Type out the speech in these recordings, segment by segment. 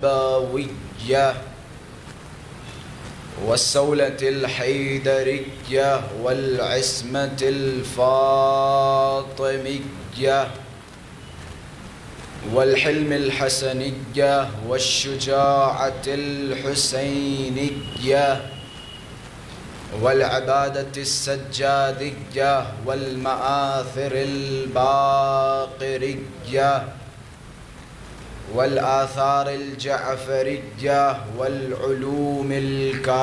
الباوية والسولة الحيدرية والعصمة الفاطمية والحلم الحسنية والشجاعة الحسينية والعبادة السجادية والمآثر الباقرية والآثار الجعفرية والعلوم الكاظمية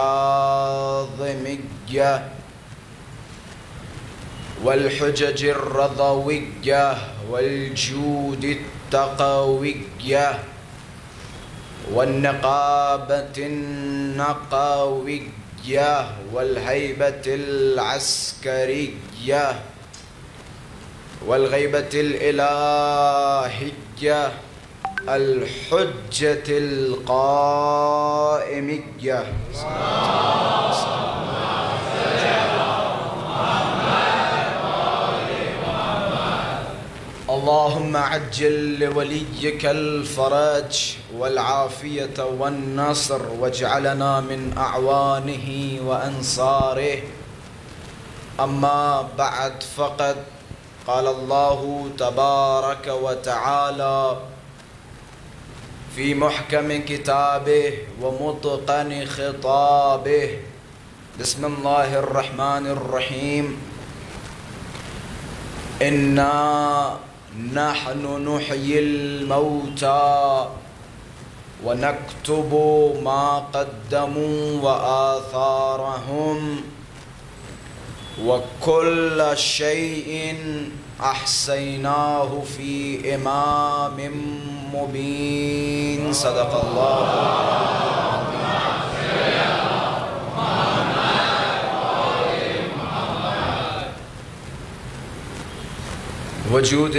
والحجج الرضوية والجود التقوية والنقابة النقوية والهيبة العسكرية والغيبة الإلهية الحجة القائمية. اللهم عجل لوليك الفرج والعافية والنصر واجعلنا من أعوانه وأنصاره. أما بعد فقد قال الله تبارك وتعالى في محكم كتابه ومتقن خطابه. بسم الله الرحمن الرحيم. إنا نحن نحيي الموتى ونكتب ما قدموا وآثارهم وكل شيء أحصيناه في إمام مبين. صدق الله. وجود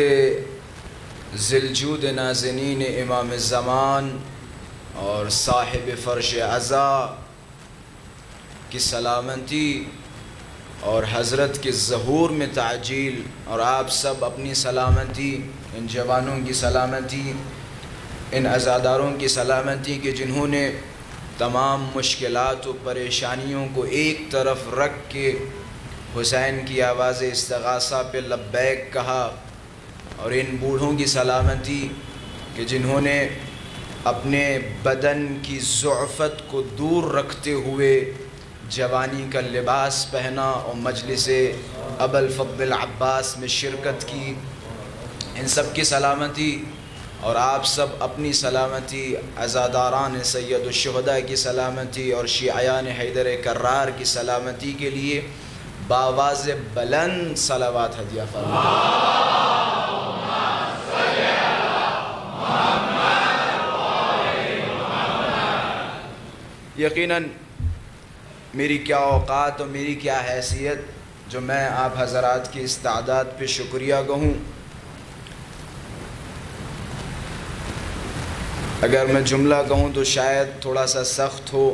ذوالجود نازنین امام الزمان اور صاحب فرش عزا کی سلامتی اور حضرت کے ظہور میں تعجیل اور آپ سب اپنی سلامتی، ان جوانوں کی سلامتی، ان عزاداروں کی سلامتی کہ جنہوں نے تمام مشکلات و پریشانیوں کو ایک طرف رکھ کے حسین کی آواز استغاثہ پہ لبیک کہا، اور ان بوڑھوں کی سلامتی کہ جنہوں نے اپنے بدن کی ضعفت کو دور رکھتے ہوئے جوانی کا لباس پہنا اور مجلس ابو الفضل العباس میں شرکت کی. ان سب کی سلامتی اور آپ سب اپنی سلامتی، عزاداران سید الشہداء کی سلامتی اور شیعیان حیدر کرار کی سلامتی کے لیے بآواز بلند صلوات ہدیہ فرمائیں. یقیناً میری کیا اوقات اور میری کیا حیثیت جو میں آپ حضرات کی استعداد پہ شکریہ کہوں. اگر میں جملہ کہوں تو شاید تھوڑا سا سخت ہو.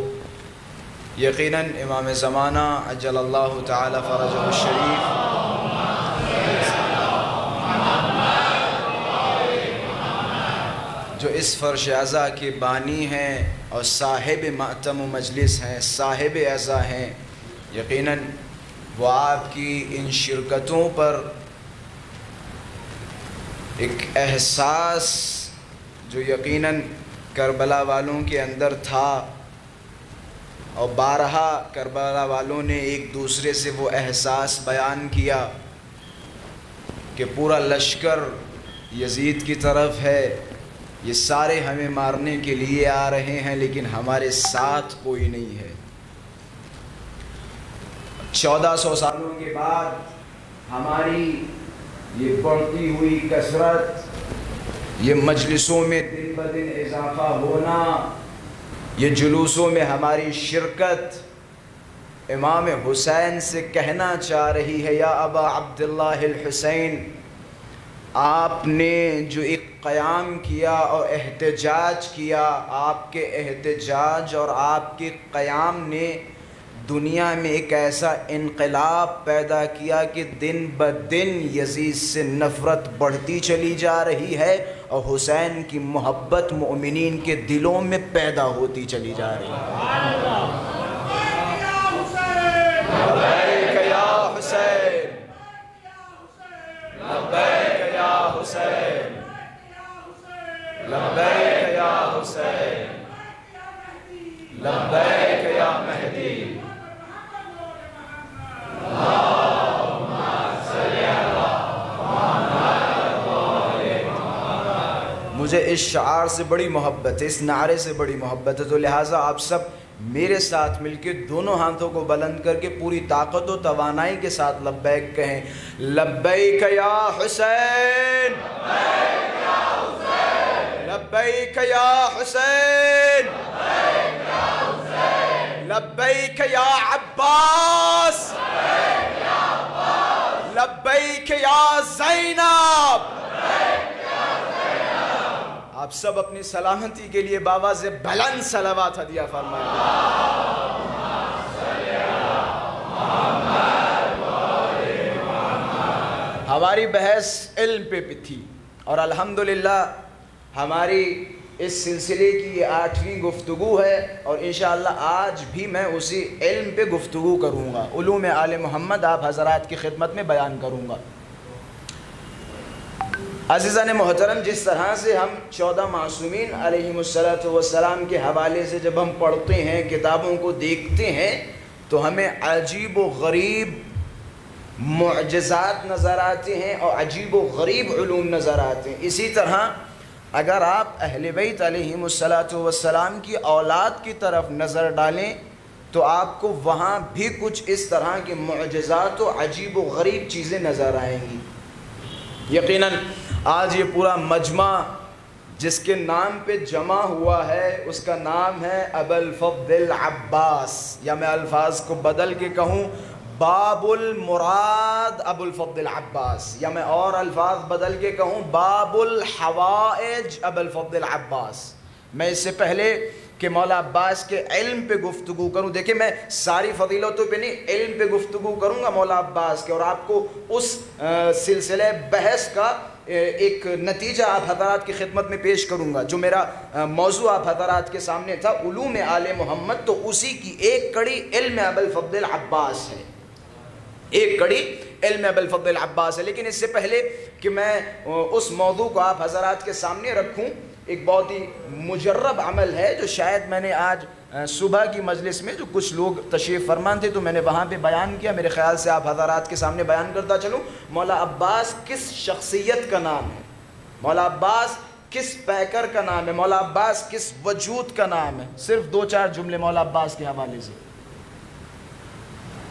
یقیناً امام زمانہ عجل اللہ تعالی فرجہ الشریف جو اس فرش عزا کے بانی ہیں اور صاحب ماتم و مجلس ہیں، صاحب عزا ہیں، یقیناً وہ آپ کی ان شرکتوں پر ایک احساس جو یقیناً کربلا والوں کے اندر تھا، اور بارہا کربلا والوں نے ایک دوسرے سے وہ احساس بیان کیا کہ پورا لشکر یزید کی طرف ہے، یہ سارے ہمیں مارنے کے لیے آ رہے ہیں لیکن ہمارے ساتھ کوئی نہیں ہے. 1400 سالوں کے بعد ہماری یہ بڑھتی ہوئی کثرت، یہ مجلسوں میں دن بدن اضافہ ہونا، یہ جلوسوں میں ہماری شرکت امام حسین سے کہنا چاہ رہی ہے یا ابا عبداللہ الحسین، آپ نے جو ایک قیام کیا اور احتجاج کیا، آپ کے احتجاج اور آپ کے قیام نے دنیا میں ایک ایسا انقلاب پیدا کیا کہ دن بدن یزید سے نفرت بڑھتی چلی جا رہی ہے اور حسین کی محبت مومنین کے دلوں میں پیدا ہوتی چلی جا رہی ہے۔ لبیک یا حسین، لبیک یا حسین، لبیک یا حسین، لبیک یا مہدی۔ مجھے اس شعار سے بڑی محبت ہے، اس نعرے سے بڑی محبت ہے، تو لہٰذا آپ سب میرے ساتھ مل کے دونوں ہاتھوں کو بلند کر کے پوری طاقت و توانائی کے ساتھ لبیک کہیں۔ لبیک یا حسین، لبیک یا حسین، لبیک یا عباس، لبیک یا زینب۔ آپ سب اپنی سلامتی کے لیے بآواز بلند صلوات ہدیہ فرمائیں۔ ہماری بحث علم پہ تھی اور الحمدللہ ہماری اس سلسلے کی یہ 8ویں گفتگو ہے، اور انشاءاللہ آج بھی میں اسی علم پہ گفتگو کروں گا، علوم آل محمد آپ حضرات کی خدمت میں بیان کروں گا۔ عزیزان محترم، جس طرح سے ہم 14 معصومین علیہم السلام کے حوالے سے جب ہم پڑھتے ہیں، کتابوں کو دیکھتے ہیں، تو ہمیں عجیب و غریب معجزات نظر آتے ہیں اور عجیب و غریب علوم نظر آتے ہیں۔ اسی طرح اگر آپ اہل بیت علیہم السلام کی اولاد کی طرف نظر ڈالیں تو آپ کو وہاں بھی کچھ اس طرح کے معجزات و عجیب و غریب چیزیں نظر آئیں گی۔ یقیناً آج یہ پورا مجمع جس کے نام پہ جمع ہوا ہے اس کا نام ہے ابو الفضل عباس، یا میں الفاظ کو بدل کے کہوں باب المراد ابو الفضل عباس، یا میں اور الفاظ بدل کے کہوں باب الحوائج ابو الفضل عباس۔ میں اس سے پہلے کہ مولا عباس کے علم پہ گفتگو کروں، دیکھیں میں ساری فضیلتوں پہ نہیں، علم پہ گفتگو کروں گا مولا عباس کے، اور آپ کو اس سلسلہ بحث کا ایک نتیجہ آپ حضرات کی خدمت میں پیش کروں گا۔ جو میرا موضوع آپ حضرات کے سامنے تھا علوم آل محمد، تو اسی کی ایک کڑی علم ابو الفضل عباس ہے، ایک کڑی علم ابو الفضل عباس ہے۔ لیکن اس سے پہلے کہ میں اس موضوع کو آپ حضرات کے سامنے رکھوں، ایک بہت ہی مجرب عمل ہے جو شاید میں نے آج صبح کی مجلس میں جو کچھ لوگ تشریف فرمان تھے تو میں نے وہاں پہ بیان کیا، میرے خیال سے آپ حضرات کے سامنے بیان کرتا چلوں۔ مولا عباس کس شخصیت کا نام ہے؟ مولا عباس کس پیکر کا نام ہے؟ مولا عباس کس وجود کا نام ہے؟ صرف 2-4 جملے مولا عباس کے حوالے سے۔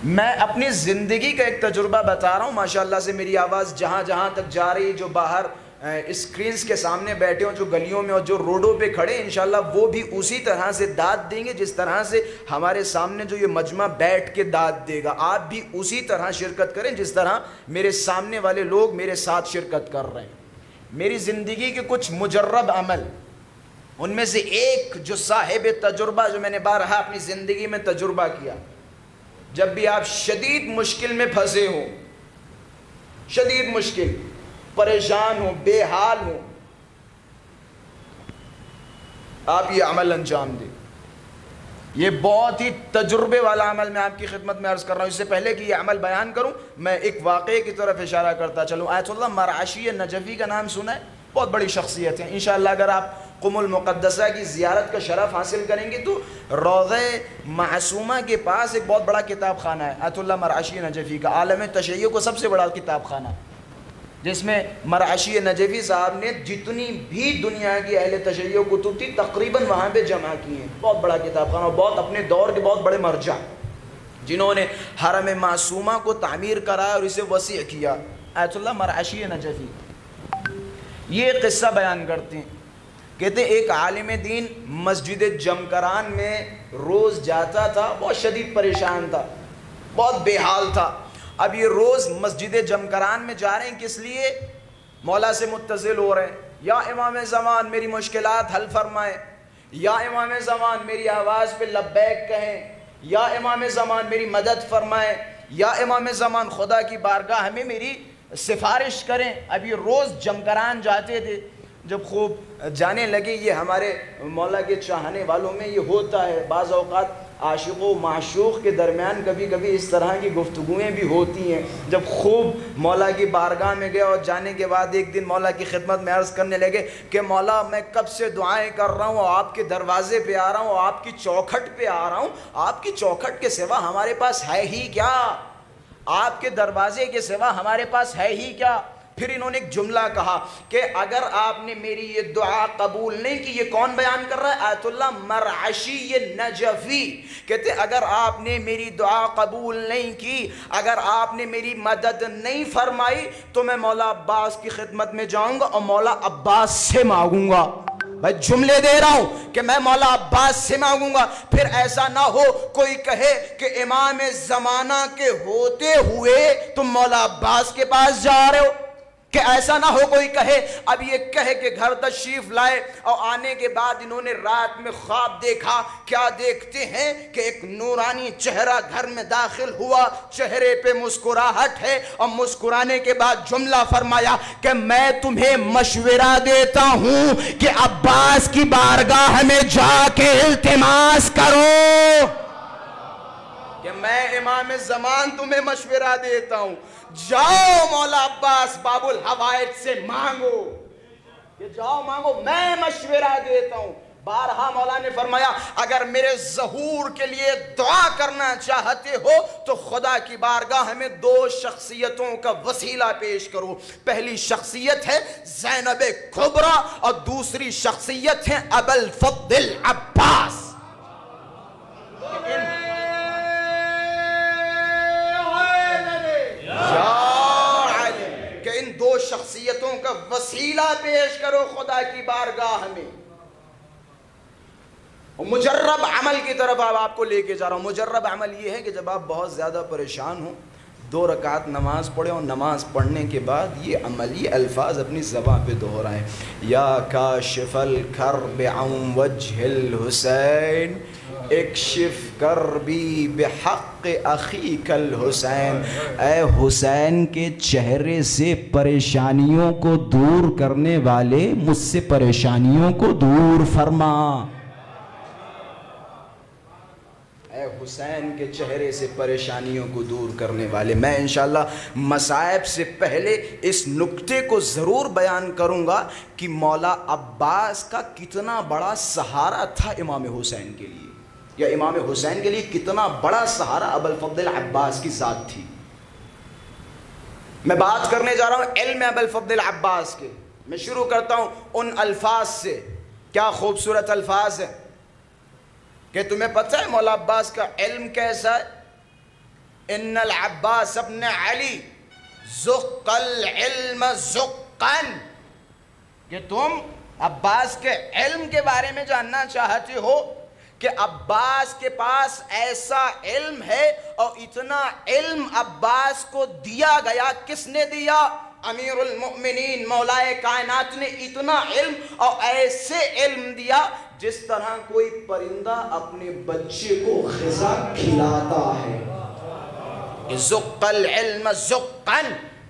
میں اپنی زندگی کا ایک تجربہ بتا رہا ہوں، ماشاءاللہ سے میری آواز جہاں جہاں تک جا رہی، جو باہر اسکرینز کے سامنے بیٹھے ہوں، جو گلیوں میں اور جو روڈوں پہ کھڑے، انشاءاللہ وہ بھی اسی طرح سے داد دیں گے جس طرح سے ہمارے سامنے جو یہ مجمع بیٹھ کے داد دے گا۔ آپ بھی اسی طرح شرکت کریں جس طرح میرے سامنے والے لوگ میرے ساتھ شرکت کر رہے ہیں۔ میری زندگی کے کچھ مجرب عمل، ان میں سے ایک جو صاحب تجربہ، جو میں نے بارہا اپنی زندگی میں تجربہ کیا، جب بھی آپ شدید مشکل میں پھنسے ہوں، شدید مشکل، پریشان ہوں، بے حال ہوں، آپ یہ عمل انجام دیں۔ یہ بہت ہی تجربے والا عمل میں آپ کی خدمت میں عرض کر رہا ہوں۔ اس سے پہلے کہ یہ عمل بیان کروں، میں ایک واقعے کی طرف اشارہ کرتا چلوں۔ آیت اللہ مرعشی نجفی کا نام سنا ہے؟ بہت بڑی شخصیت ہے۔ انشاءاللہ اگر آپ قم المقدسہ کی زیارت کا شرف حاصل کریں گے تو روضہ معصومہ کے پاس ایک بہت بڑا کتاب خانہ ہے آیت اللہ مرعشی نجفی کا، عالم تشیع کو سب سے بڑا کتاب خانہ، جس میں مرعشی نجفی صاحب نے جتنی بھی دنیا کی اہل تشیع کتب تھی تقریباً وہاں پہ جمع کی ہیں۔ بہت بڑا کتاب خانہ، بہت اپنے دور کے بہت بڑے مرجع جنہوں نے حرم معصومہ کو تعمیر کرایا اور اسے وسیع کیا، آیت اللہ مرعشی نجفی۔ یہ قصہ بیان کرتے ہیں، کہتے ہیں ایک عالم دین مسجد جمکران میں روز جاتا تھا، بہت شدید پریشان تھا، بہت بے حال تھا۔ اب یہ روز مسجد جمکران میں جا رہے ہیں، کس لیے؟ مولا سے متصل ہو رہے ہیں، یا امام زمان میری مشکلات حل فرمائیں، یا امام زمان میری آواز پہ لبیک کہیں، یا امام زمان میری مدد فرمائیں، یا امام زمان خدا کی بارگاہ میں میری سفارش کریں۔ اب یہ روز جمکران جاتے تھے، جب خوب جانے لگے یہ ہمارے مولا کے چاہنے والوں میں یہ ہوتا ہے، بعض اوقات عاشق و معشوق کے درمیان کبھی کبھی اس طرح کی گفتگویں بھی ہوتی ہیں۔ جب خوب مولا کی بارگاہ میں گئے اور جانے کے بعد ایک دن مولا کی خدمت میں عرض کرنے لگے کہ مولا میں کب سے دعائیں کر رہا ہوں، آپ کے دروازے پہ آ رہا ہوں، آپ کی چوکھٹ پہ آ رہا ہوں، آپ کی چوکھٹ کے سوا ہمارے پاس ہے ہی کیا، آپ کے دروازے کے سوا ہمارے پاس ہے ہی کیا۔ پھر انہوں نے ایک جملہ کہا کہ اگر آپ نے میری یہ دعا قبول نہیں کی، یہ کون بیان کر رہا ہے؟ آیت اللہ مرعشی نجفی کہتے اگر آپ نے میری دعا قبول نہیں کی، اگر آپ نے میری مدد نہیں فرمائی تو میں مولا عباس کی خدمت میں جاؤں گا اور مولا عباس سے مانگوں گا۔ میں جملے دے رہا ہوں کہ میں مولا عباس سے مانگوں گا۔ پھر ایسا نہ ہو کوئی کہے کہ امام زمانہ کے ہوتے ہوئے تم مولا عباس کے پاس جا رہے ہو، کہ ایسا نہ ہو کوئی کہے۔ اب یہ کہے کہ گھر تشریف لائے اور آنے کے بعد انہوں نے رات میں خواب دیکھا۔ کیا دیکھتے ہیں کہ ایک نورانی چہرہ گھر میں داخل ہوا، چہرے پہ مسکراہٹ ہے اور مسکرانے کے بعد جملہ فرمایا کہ میں تمہیں مشورہ دیتا ہوں کہ عباس کی بارگاہ میں جا کے التماس کرو، کہ میں امام زمان تمہیں مشورہ دیتا ہوں، جاؤ مولا عباس باب الحوائج سے مانگو، کہ جاؤ مانگو، میں مشورہ دیتا ہوں۔ بارہا مولا نے فرمایا اگر میرے ظہور کے لیے دعا کرنا چاہتے ہو تو خدا کی بارگاہ میں دو شخصیتوں کا وسیلہ پیش کرو۔ پہلی شخصیت ہے زینب کبریٰ اور دوسری شخصیت ہے ابوالفضل عباس۔ کہ ان دو شخصیتوں کا وسیلہ پیش کرو خدا کی بارگاہ میں۔ مجرب عمل کی طرف آپ کو لے کے جا رہا ہوں۔ مجرب عمل یہ ہے کہ جب آپ بہت زیادہ پریشان ہوں، 2 رکعت نماز پڑھیں اور نماز پڑھنے کے بعد یہ عملی الفاظ اپنی زبان پہ دہرائیں، یا کاشف الکرب عن وجہ الحسین اکشف کربی بحق اخیک الحسین، اے حسین کے چہرے سے پریشانیوں کو دور کرنے والے مجھ سے پریشانیوں کو دور فرما۔ اے حسین کے چہرے سے پریشانیوں کو دور کرنے والے۔ میں انشاءاللہ مصائب سے پہلے اس نکتے کو ضرور بیان کروں گا کہ مولا عباس کا کتنا بڑا سہارا تھا امام حسین کے لیے، یا امام حسین کے لیے کتنا بڑا سہارا ابوالفضل عباس کی ذات تھی۔ میں بات کرنے جا رہا ہوں علم ابوالفضل عباس کے۔ میں شروع کرتا ہوں ان الفاظ سے، کیا خوبصورت الفاظ ہیں کہ تمہیں پتہ ہے مولا عباس کا علم کیسا ہے؟ ان العباس ابن علی زق العلم زقا، کہ تم عباس کے علم کے بارے میں جاننا چاہتے ہو کہ عباس کے پاس ایسا علم ہے، اور اتنا علم عباس کو دیا گیا۔ کس نے دیا؟ امیر المؤمنین مولا کائنات نے اتنا علم اور ایسے علم دیا جس طرح کوئی پرندہ اپنے بچے کو غذا کھلاتا ہے۔ زق العلم زقا،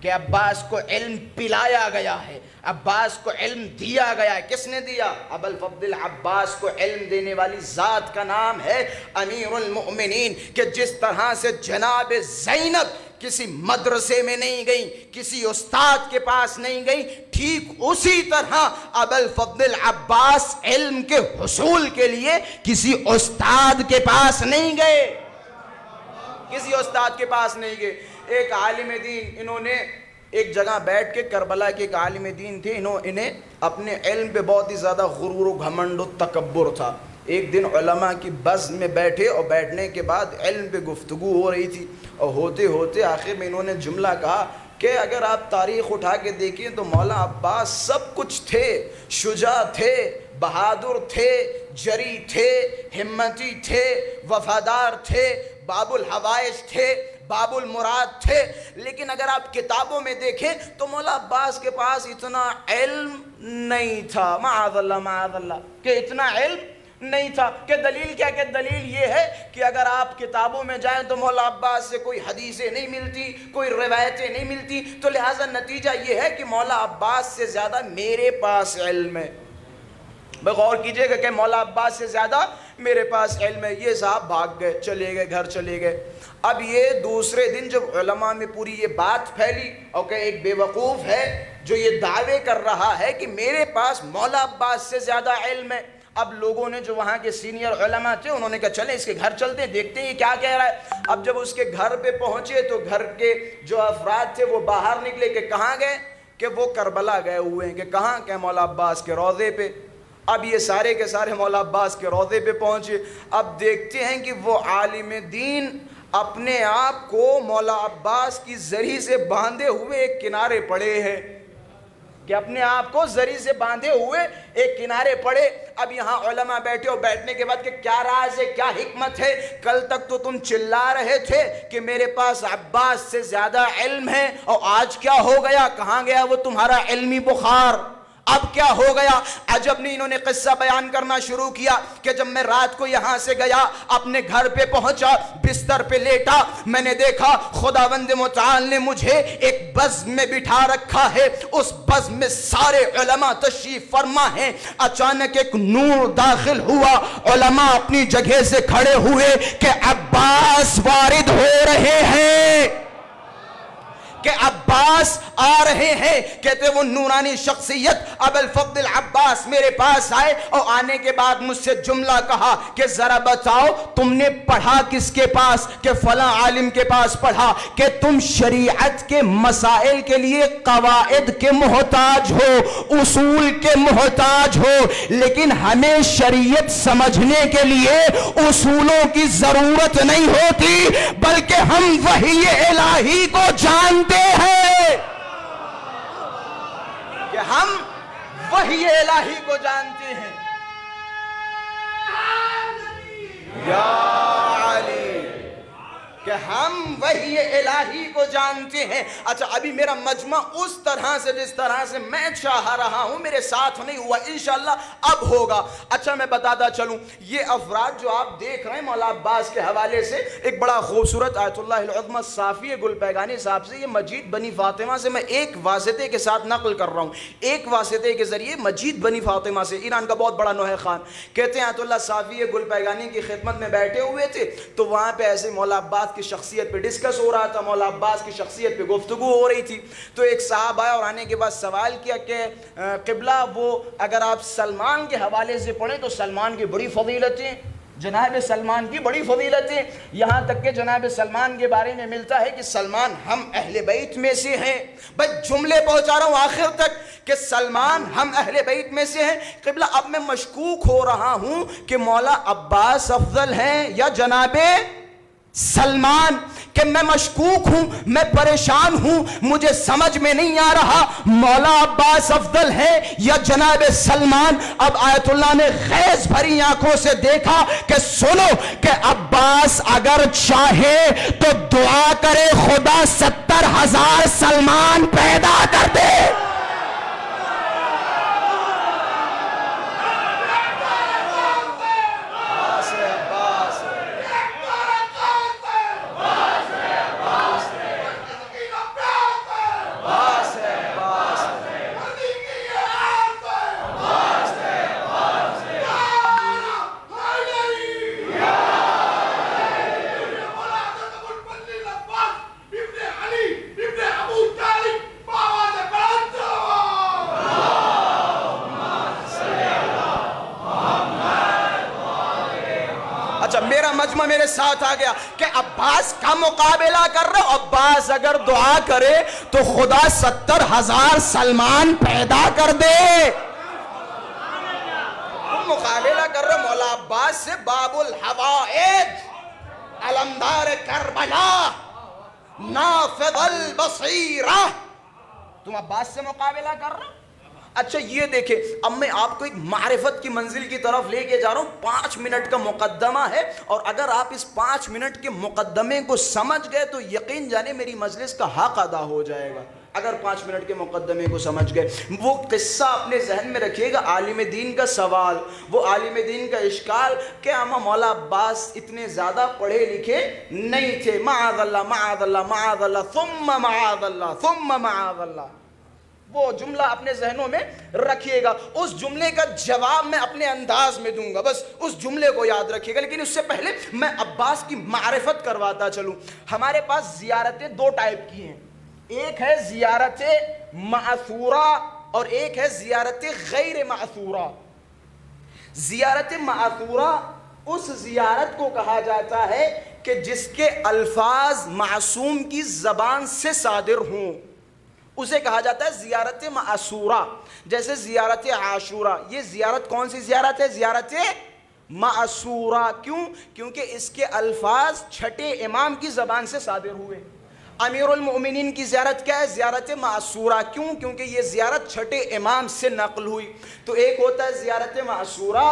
کہ عباس کو علم پلایا گیا ہے، عباس کو علم دیا گیا ہے۔ کس نے دیا؟ ابوالفضل عباس کو علم دینے والی ذات کا نام ہے امیر المؤمنین۔ کہ جس طرح سے جناب زینب کسی مدرسے میں نہیں گئی، کسی استاد کے پاس نہیں گئی، ٹھیک اسی طرح ابوالفضل عباس علم کے حصول کے لیے کسی استاد کے پاس نہیں گئے، کسی استاد کے پاس نہیں گئے۔ ایک عالم دین، انہوں نے ایک جگہ بیٹھ کے، کربلا کے ایک عالم دین تھے، انہیں اپنے علم پہ بہت ہی زیادہ غرور و گھمنڈ و تکبر تھا۔ ایک دن علماء کی بزم میں بیٹھے اور بیٹھنے کے بعد علم پہ گفتگو ہو رہی تھی، اور ہوتے ہوتے آخر میں انہوں نے جملہ کہا کہ اگر آپ تاریخ اٹھا کے دیکھیں تو مولا عباس سب کچھ تھے، شجاع تھے، بہادر تھے، جری تھے، ہمتی تھے، وفادار تھے، باب الحوائج تھے، باب المراد تھے، لیکن اگر آپ کتابوں میں دیکھیں تو مولا عباس کے پاس اتنا علم نہیں تھا، معاذ اللہ معاذ اللہ، کہ اتنا علم نہیں تھا۔ کہ دلیل کیا؟ کہ دلیل یہ ہے کہ اگر آپ کتابوں میں جائیں تو مولا عباس سے کوئی حدیثیں نہیں ملتی، کوئی روایتیں نہیں ملتی، تو لہٰذا نتیجہ یہ ہے کہ مولا عباس سے زیادہ میرے پاس علم ہے۔ غور کیجئے گا کہ مولا عباس سے زیادہ میرے پاس علم ہے۔ یہ صاحب بھاگ گئے، چلے گئے، گھر چلے گئے۔ اب یہ دوسرے دن جب علماء میں پوری یہ بات پھیلی اور کہ ایک بے وقوف ہے جو یہ دعوے کر رہا ہے کہ میرے پاس مولا عباس سے زیادہ علم ہے، اب لوگوں نے جو وہاں کے سینئر علماء تھے انہوں نے کہا چلیں اس کے گھر چلتے ہیں، دیکھتے ہیں یہ کیا کہہ رہا ہے۔ اب جب اس کے گھر پہ پہنچے تو گھر کے جو افراد تھے وہ باہر نکلے کہ کہاں گئے؟ کہ وہ کربلا گئے ہوئے ہیں۔ کہ کہاں؟ کہ مولا عباس کے روضے پہ۔ اب یہ سارے کے سارے مولا عباس کے روضے پہ پہنچے۔ اب دیکھتے ہیں کہ وہ عالم دین اپنے آپ کو مولا عباس کی زری سے باندھے ہوئے ایک کنارے پڑے ہیں، کہ اپنے آپ کو زری سے باندھے ہوئے ایک کنارے پڑے۔ اب یہاں علماء بیٹھے اور بیٹھنے کے بعد کہ کیا راز ہے، کیا حکمت ہے؟ کل تک تو تم چلا رہے تھے کہ میرے پاس عباس سے زیادہ علم ہے، اور آج کیا ہو گیا؟ کہاں گیا وہ تمہارا علمی بخار؟ اب کیا ہو گیا؟ عجب نہیں، انہوں نے قصہ بیان کرنا شروع کیا کہ جب میں رات کو یہاں سے گیا، اپنے گھر پہ پہنچا، بستر پہ لیٹا، میں نے دیکھا خداوند متعال نے مجھے ایک بزم میں بٹھا رکھا ہے، اس بزم میں سارے علماء تشریف فرما ہیں۔ اچانک ایک نور داخل ہوا، علماء اپنی جگہ سے کھڑے ہوئے کہ عباس وارد ہو رہے ہیں، کہ عباس آ رہے ہیں۔ کہتے وہ نورانی شخصیت ابو الفضل عباس میرے پاس آئے اور آنے کے بعد مجھ سے جملہ کہا کہ ذرا بتاؤ تم نے پڑھا کس کے پاس؟ کہ فلاں عالم کے پاس پڑھا۔ کہ تم شریعت کے مسائل کے لیے قواعد کے محتاج ہو، اصول کے محتاج ہو، لیکن ہمیں شریعت سمجھنے کے لیے اصولوں کی ضرورت نہیں ہوتی، بلکہ ہم وحی الہی کو جانتے ہیں، کہ ہم وحی الہی کو جانتے ہیں۔ یا علی، کہ ہم وحی الہی کو جانتے ہیں۔ اچھا ابھی میرا مجمع اس طرح سے جس طرح سے میں چاہ رہا ہوں میرے ساتھ نہیں ہوا، انشاءاللہ اب ہوگا۔ اچھا میں بتاتا چلوں، یہ افراد جو آپ دیکھ رہے ہیں مولا عباس کے حوالے سے ایک بڑا خوبصورت آیت اللہ العظمہ صافی گل پیگانی صاحب سے یہ مجید بنی فاطمہ سے میں ایک واسطے کے ساتھ نقل کر رہا ہوں، ایک واسطے کے ذریعے مجید بنی فاطمہ سے، ایران کا بہت بڑا نوحہ خان، کہتے ہیں آیت اللہ صافی گل پیگانی کی خدمت میں بیٹھے ہوئے تھے تو وہاں پہ ایسے مولا عباس کی شخصیت پہ ڈسکس ہو رہا تھا، مولا عباس کی شخصیت پہ گفتگو ہو رہی تھی، تو ایک صاحب آیا اور آنے کے بعد سوال کیا کہ قبلہ وہ اگر آپ سلمان کے حوالے سے پڑھیں تو سلمان کی بڑی فضیلتیں، جناب سلمان کی بڑی فضیلتیں، یہاں تک کہ جناب سلمان کے بارے میں ملتا ہے کہ سلمان ہم اہل بیت میں سے ہیں۔ بس جملے پہنچا رہا ہوں آخر تک کہ سلمان ہم اہل بیت میں سے ہیں۔ قبلہ اب میں مشکوک ہو رہا ہوں کہ مولا عباس افضل ہیں یا جناب سلمان، کہ میں مشکوک ہوں، میں پریشان ہوں، مجھے سمجھ میں نہیں آ رہا مولا عباس افضل ہے یا جناب سلمان۔ اب آیت اللہ نے خیز بھری آنکھوں سے دیکھا کہ سنو کہ عباس اگر چاہے تو دعا کرے خدا 70,000 سلمان پیدا کر دے۔ میرا مجمع میرے ساتھ آ گیا کہ عباس کا مقابلہ کر رہا ہوں، عباس اگر دعا کرے تو خدا 70,000 سلمان پیدا کر دے۔ تم مقابلہ کر رہے مولا عباس سے، باب الحوائج، علمدار کربلا، نافذ البصیرہ، تم عباس سے مقابلہ کر رہے ہو۔ اچھا یہ دیکھیں، اب میں آپ کو ایک معرفت کی منزل کی طرف لے کے جا رہا ہوں، 5 منٹ کا مقدمہ ہے، اور اگر آپ اس 5 منٹ کے مقدمے کو سمجھ گئے تو یقین جانے میری مجلس کا حق ادا ہو جائے گا، اگر 5 منٹ کے مقدمے کو سمجھ گئے. وہ قصہ اپنے ذہن میں رکھیے گا، عالم دین کا سوال، وہ عالم دین کا اشکال کہ اما مولا عباس اتنے زیادہ پڑھے لکھے نہیں تھے، معاذ اللہ معاذ اللہ معاذ اللہ ثم معاذ اللہ ثم معاذ اللہ. وہ جملہ اپنے ذہنوں میں رکھیے گا. اس جملے کا جواب میں اپنے انداز میں دوں گا، بس اس جملے کو یاد رکھیے گا. لیکن اس سے پہلے میں عباس کی معرفت کرواتا چلوں. ہمارے پاس زیارتیں 2 ٹائپ کی ہیں، ایک ہے زیارت معثورہ اور ایک ہے زیارت غیر معثورہ. زیارت معثورہ اس زیارت کو کہا جاتا ہے کہ جس کے الفاظ معصوم کی زبان سے صادر ہوں، اسے کہا جاتا ہے زیارت معصورہ. جیسے زیارت عاشورہ، یہ زیارت کون سی زیارت ہے؟ زیارت معصورہ. کیوں؟ کیونکہ اس کے الفاظ چھٹے امام کی زبان سے صادر ہوئے. امیر المؤمنین کی زیارت کیا ہے؟ زیارت معصورہ. کیوں؟ کیونکہ یہ زیارت چھٹے امام سے نقل ہوئی. تو ایک ہوتا ہے زیارت معصورہ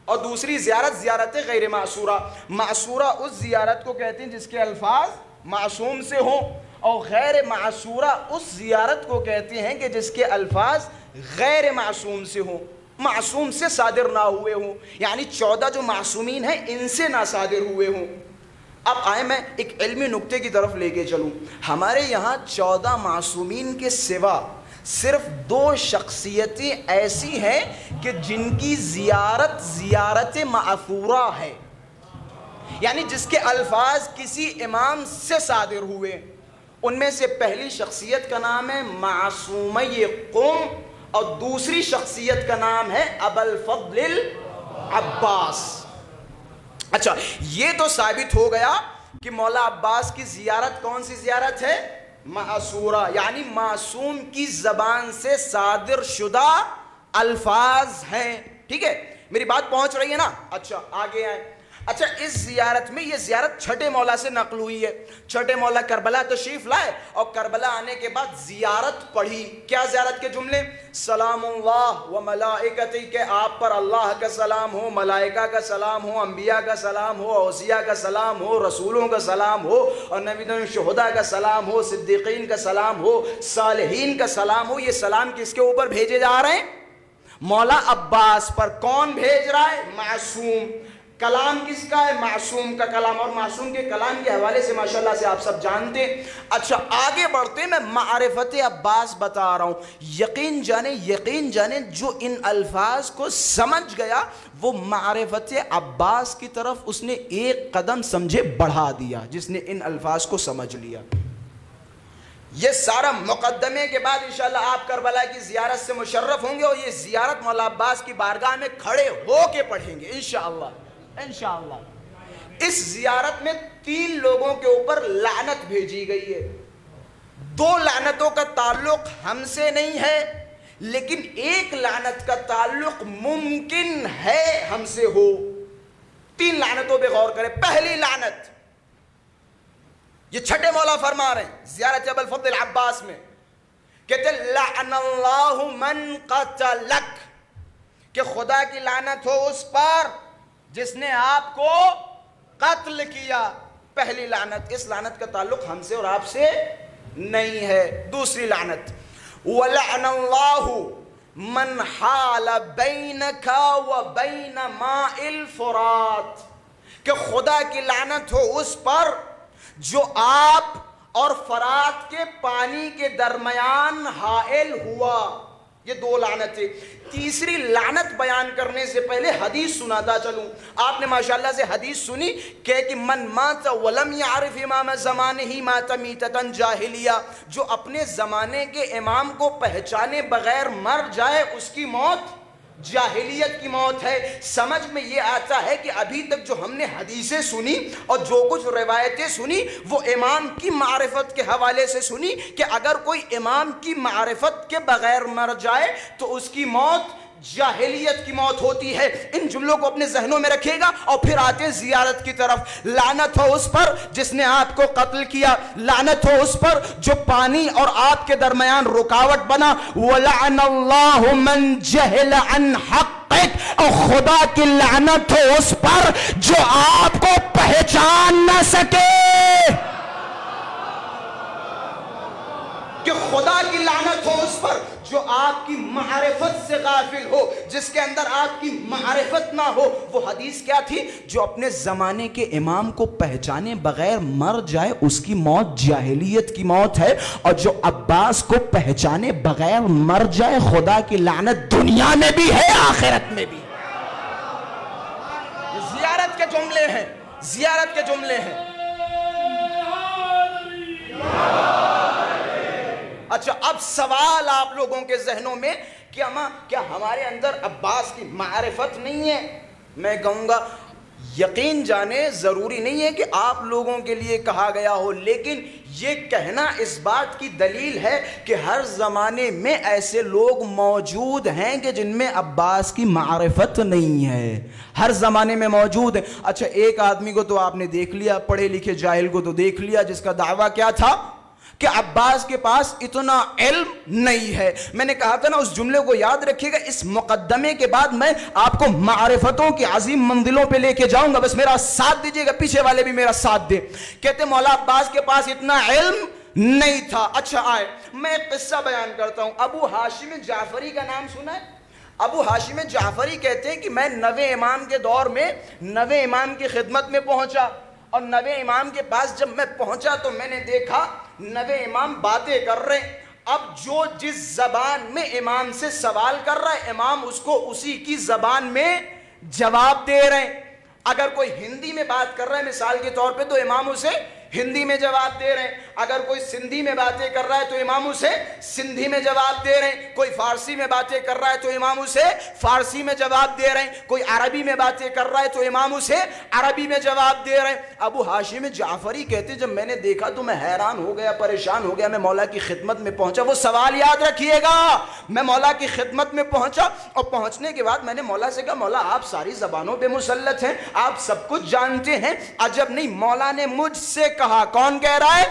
اور دوسری زیارت زیارت غیر معصورہ. معصورہ اس زیارت کو کہتے ہیں جس کے الفاظ معصوم سے ہوں، اور غیر معصورہ اس زیارت کو کہتے ہیں کہ جس کے الفاظ غیر معصوم سے ہوں، معصوم سے صادر نہ ہوئے ہوں. یعنی 14 جو معصومین ہیں ان سے نہ صادر ہوئے ہوں. اب آئے میں ایک علمی نکتے کی طرف لے کے چلوں. ہمارے یہاں 14 معصومین کے سوا صرف 2 شخصیتیں ایسی ہیں کہ جن کی زیارت زیارت معثورہ ہے، یعنی جس کے الفاظ کسی امام سے صادر ہوئے. ان میں سے پہلی شخصیت کا نام ہے معصومی قم اور دوسری شخصیت کا نام ہے ابوالفضل العباس. اچھا، یہ تو ثابت ہو گیا کہ مولا عباس کی زیارت کون سی زیارت ہے؟ معصورہ، یعنی معصوم کی زبان سے صادر شدہ الفاظ ہیں. ٹھیک ہے، میری بات پہنچ رہی ہے نا؟ اچھا آگے آئیں. اچھا، اس زیارت میں یہ زیارت چھٹے مولا سے نقل ہوئی ہے. چھٹے مولا کربلا تشریف لائے اور کربلا آنے کے بعد زیارت پڑھی. کیا زیارت کے جملے؟ سلام اللہ و ملائکتہ، کہ آپ پر اللہ کا سلام ہو، ملائکہ کا سلام ہو، انبیاء کا سلام ہو، اوصیاء کا سلام ہو، رسولوں کا سلام ہو، اور نبی شہداء کا سلام ہو، صدیقین کا سلام ہو، صالحین کا سلام ہو. یہ سلام کس کے اوپر بھیجے جا رہے ہیں؟ مولا عباس پر. کون بھیج رہا ہے؟ معصوم. کلام کس کا ہے؟ معصوم کا کلام. اور معصوم کے کلام کے حوالے سے ماشاءاللہ سے آپ سب جانتے ہیں. اچھا آگے بڑھتے ہیں. میں معرفت عباس بتا رہا ہوں. یقین جانے جو ان الفاظ کو سمجھ گیا وہ معرفت عباس کی طرف اس نے ایک قدم سمجھے بڑھا دیا. جس نے ان الفاظ کو سمجھ لیا. یہ سارا مقدمے کے بعد انشاءاللہ آپ کربلا کی زیارت سے مشرف ہوں گے اور یہ زیارت مولا عباس کی بارگاہ میں کھڑے ہو کے پڑھیں گے انشاءاللہ. اس زیارت میں 3 لوگوں کے اوپر لعنت بھیجی گئی ہے. 2 لعنتوں کا تعلق ہم سے نہیں ہے، لیکن ایک لعنت کا تعلق ممکن ہے ہم سے ہو. 3 لعنتوں پہ غور کریں. پہلی لعنت یہ چھٹے مولا فرما رہے ہیں زیارت ابوالفضل العباس میں، کہتے لعن اللہ من قتلک، کہ خدا کی لعنت ہو اس پر جس نے آپ کو قتل کیا. پہلی لعنت. اس لعنت کا تعلق ہم سے اور آپ سے نہیں ہے. دوسری لعنت وَلَعْنَ اللَّهُ مَنْ حَالَ بَيْنَكَ وَبَيْنَ مَاءِ الْفُرَاتِ، کہ خدا کی لعنت ہو اس پر جو آپ اور فرات کے پانی کے درمیان حائل ہوا. یہ 2 لعنتیں. تیسری لعنت بیان کرنے سے پہلے حدیث سناتا چلوں. آپ نے ماشاءاللہ سے حدیث سنی کہ من مات ولم یعرف امام زمانہ مات میتۃ جاہلیہ، جو اپنے زمانے کے امام کو پہچانے بغیر مر جائے اس کی موت جاہلیت کی موت ہے. سمجھ میں یہ آتا ہے کہ ابھی تک جو ہم نے حدیثیں سنی اور جو کچھ روایتیں سنی وہ امام کی معرفت کے حوالے سے سنی کہ اگر کوئی امام کی معرفت کے بغیر مر جائے تو اس کی موت جاہلیت کی موت ہوتی ہے. ان جملوں کو اپنے ذہنوں میں رکھے گا اور پھر آتے زیارت کی طرف. لعنت ہو اس پر جس نے آپ کو قتل کیا، لعنت ہو اس پر جو پانی اور آپ کے درمیان رکاوٹ بنا. وَلَعْنَ اللَّهُ مَنْ جَهِلَ عَنْ حَقِّكَ، اور خدا کی لعنت ہو اس پر جو آپ کو پہچان نہ سکے. کہ لعنت ہو اس پر جو آپ کی معرفت سے غافل ہو، جس کے اندر آپ کی معرفت نہ ہو۔ وہ حدیث کیا تھی؟ جو اپنے زمانے کے امام کو پہچانے بغیر مر جائے اس کی موت جاہلیت کی موت ہے، اور جو عباس کو پہچانے بغیر مر جائے خدا کی لعنت دنیا میں بھی ہے آخرت میں بھی۔ زیارت کے جملے ہیں، زیارت کے جملے ہیں۔ اچھا، اب سوال آپ لوگوں کے ذہنوں میں کیا ہمارے اندر عباس کی معرفت نہیں ہے؟ میں کہوں گا یقین جانے ضروری نہیں ہے کہ آپ لوگوں کے لیے کہا گیا ہو، لیکن یہ کہنا اس بات کی دلیل ہے کہ ہر زمانے میں ایسے لوگ موجود ہیں کہ جن میں عباس کی معرفت نہیں ہے، ہر زمانے میں موجود ہیں۔ اچھا، ایک آدمی کو تو آپ نے دیکھ لیا، پڑھے لکھے جاہل کو تو دیکھ لیا، جس کا دعویٰ کیا تھا کہ عباس کے پاس اتنا علم نہیں ہے۔ میں نے کہا تھا نا، اس جملے کو یاد رکھیے گا، اس مقدمے کے بعد میں آپ کو معرفتوں کی عظیم منزلوں پہ لے کے جاؤں گا، بس میرا ساتھ دیجئے گا، پیچھے والے بھی میرا ساتھ دیں۔ کہتے مولا عباس کے پاس اتنا علم نہیں تھا۔ اچھا آئے، میں ایک قصہ بیان کرتا ہوں۔ ابو ہاشم جعفری کا نام سنا ہے؟ ابو ہاشم جعفری کہتے ہیں کہ میں 9ویں امام کے دور میں 9ویں امام کی خدمت میں پہنچا، اور 9ویں امام کے پاس جب میں پہنچا تو میں نے دیکھا 9ویں امام باتیں کر رہے ہیں۔ اب جو جس زبان میں امام سے سوال کر رہا ہے، امام اس کو اسی کی زبان میں جواب دے رہے ہیں۔ اگر کوئی ہندی میں بات کر رہا ہے مثال کے طور پہ تو امام اسے ہندی میں جواب دے رہے ہیں، اگر کوئی سندھی میں باتیں کر رہا ہے تو امام اسے سندھی میں جواب دے رہے ہیں، کوئی فارسی میں باتیں کر رہا ہے تو امام اسے فارسی میں جواب دے رہے ہیں، کوئی عربی میں باتیں کر رہا ہے تو امام اسے عربی میں جواب دے رہے ہیں۔ ابو ہاشم جعفری کہتے جب میں نے دیکھا تو میں حیران ہو گیا، پریشان ہو گیا، میں مولا کی خدمت میں پہنچا۔ وہ سوال یاد رکھیے گا، میں مولا کی خدمت میں پہنچا، اور پہنچنے کے بعد میں نے مولا سے کہا مولا آپ ساری زبانوں پہ مسلط ہیں، آپ سب کچھ جانتے ہیں، عجب نہیں مولا نے مجھ سے کہا۔ کون کہہ رہا ہے؟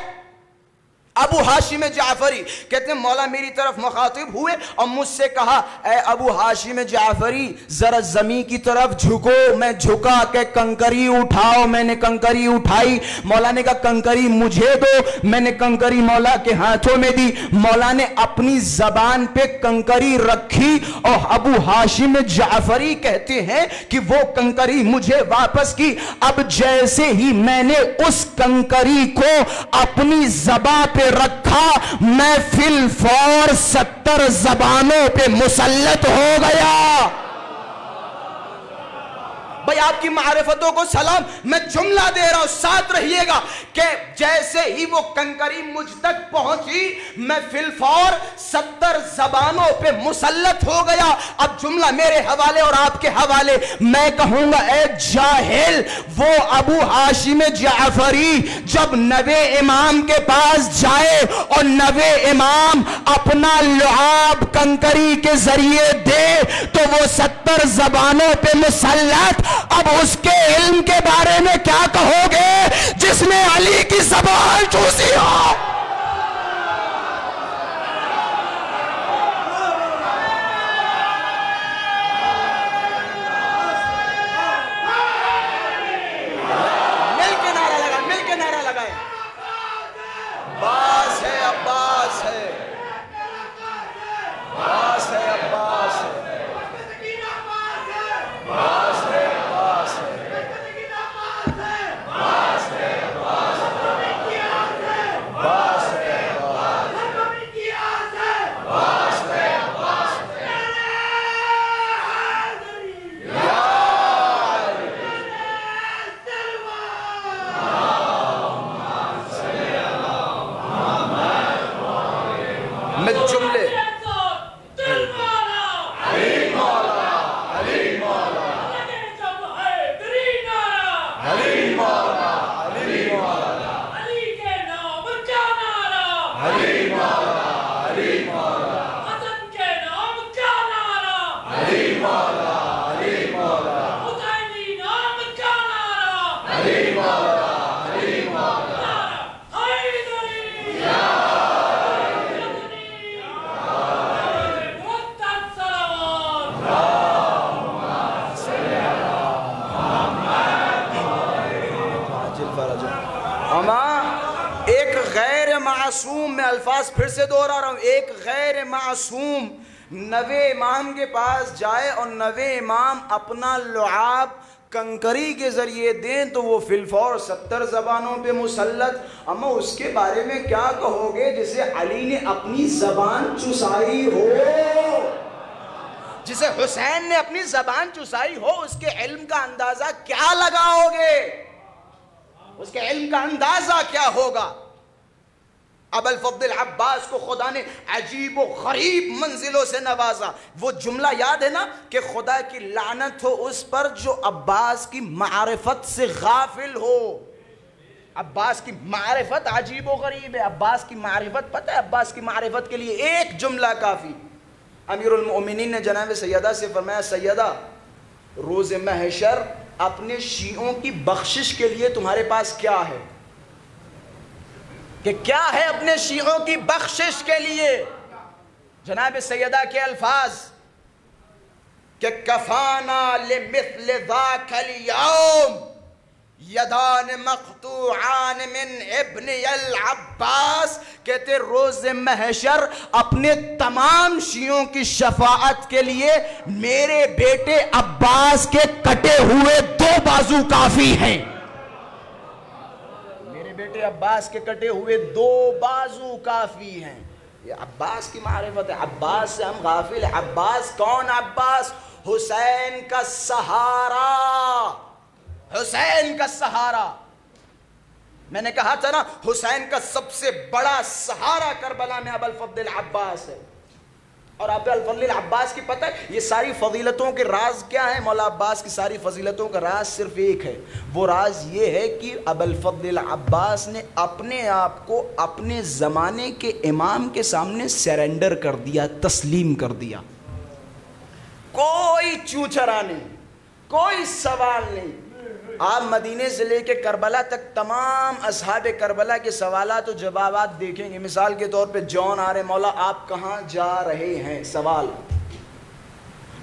ابو ہاشم جعفری کہتے ہیں مولا میری طرف مخاطب ہوئے اور مجھ سے کہا اے ابو ہاشم جعفری ذرا زمین کی طرف جھکو۔ میں جھکا کہ کنکری اٹھاؤ، میں نے کنکری اٹھائی۔ مولا نے کہا کنکری مجھے دو، میں نے کنکری مولا کے ہاتھوں میں دی۔ مولا نے اپنی زبان پہ کنکری رکھی اور ابو ہاشم جعفری کہتے ہیں کہ وہ کنکری مجھے واپس کی۔ اب جیسے ہی میں نے اس کنکری کو اپنی زبان پہ رکھا، میں فی الفور 70 زبانوں پہ مسلط ہو گیا۔ بھئی آپ کی معرفتوں کو سلام، میں جملہ دے رہا ہوں ساتھ رہیے گا کہ جیسے ہی وہ کنکری مجھ تک پہنچی میں فی الفور 70 زبانوں پہ مسلط ہو گیا۔ اب جملہ میرے حوالے اور آپ کے حوالے، میں کہوں گا اے جاہل، وہ ابو ہاشم جعفری جب 9ویں امام کے پاس جائے اور 9ویں امام اپنا لعاب کنکری کے ذریعے دے تو وہ 70 زبانوں پہ مسلط۔ اب اس کے علم کے بارے میں کیا کہو گے جس نے علی کی زبان چوسی ہو؟ مل کے نعرہ لگائیں، عباس ہے، عباس ہے، عباس ہے، عباس ہے، عباس ہے، عباس ہے، عباس ہے، عباس ہے، میں جملے معصوم، میں الفاظ پھر سے دوہرا رہا ہوں، ایک غیر معصوم نوے امام کے پاس جائے اور نوے امام اپنا لعاب کنکری کے ذریعے دیں تو وہ فی الفور 70 زبانوں پہ مسلط، اما اس کے بارے میں کیا کہو گے جسے علی نے اپنی زبان چسائی ہو، جسے حسین نے اپنی زبان چسائی ہو، اس کے علم کا اندازہ کیا لگاؤ گے؟ اس کے علم کا اندازہ کیا ہوگا؟ ابو الفضل عباس کو خدا نے عجیب و غریب منزلوں سے نوازا۔ وہ جملہ یاد ہے نا کہ خدا کی لعنت ہو اس پر جو عباس کی معرفت سے غافل ہو۔ عباس کی معرفت عجیب و غریب ہے، عباس کی معرفت پتہ ہے، عباس کی معرفت کے لیے ایک جملہ کافی۔ امیر المؤمنین نے جناب سیدہ سے فرمایا، سیدہ روز محشر اپنے شیعوں کی بخشش کے لیے تمہارے پاس کیا ہے؟ کہ کیا ہے اپنے شیعوں کی بخشش کے لیے؟ جناب سیدہ کے الفاظ کہ کفانا لمثل ذاک اليوم یدان مقطوعان من ابن العباس، کہتے روز محشر اپنے تمام شیعوں کی شفاعت کے لیے میرے بیٹے عباس کے کٹے ہوئے 2 بازو کافی ہیں۔ بیٹے عباس کے کٹے ہوئے 2 بازو کافی ہیں۔ یہ عباس کی معرفت ہے، عباس سے ہم غافل ہیں۔ عباس کون؟ عباس حسین کا سہارا، حسین کا سہارا۔ میں نے کہا تھا نا حسین کا سب سے بڑا سہارا کربلا میں ابو الفضل عباس ہے۔ اور ابو الفضل عباس کی پتہ ہے یہ ساری فضیلتوں کے راز کیا ہیں؟ مولا عباس کی ساری فضیلتوں کا راز صرف ایک ہے، وہ راز یہ ہے کہ ابو الفضل عباس نے اپنے آپ کو اپنے زمانے کے امام کے سامنے سیرنڈر کر دیا، تسلیم کر دیا۔ کوئی چوچرا نہیں، کوئی سوال نہیں۔ آپ مدینے سے لے کے کربلا تک تمام اصحاب کربلا کے سوالات و جوابات دیکھیں گے۔ مثال کے طور پہ جون آ رہے، مولا آپ کہاں جا رہے ہیں؟ سوال۔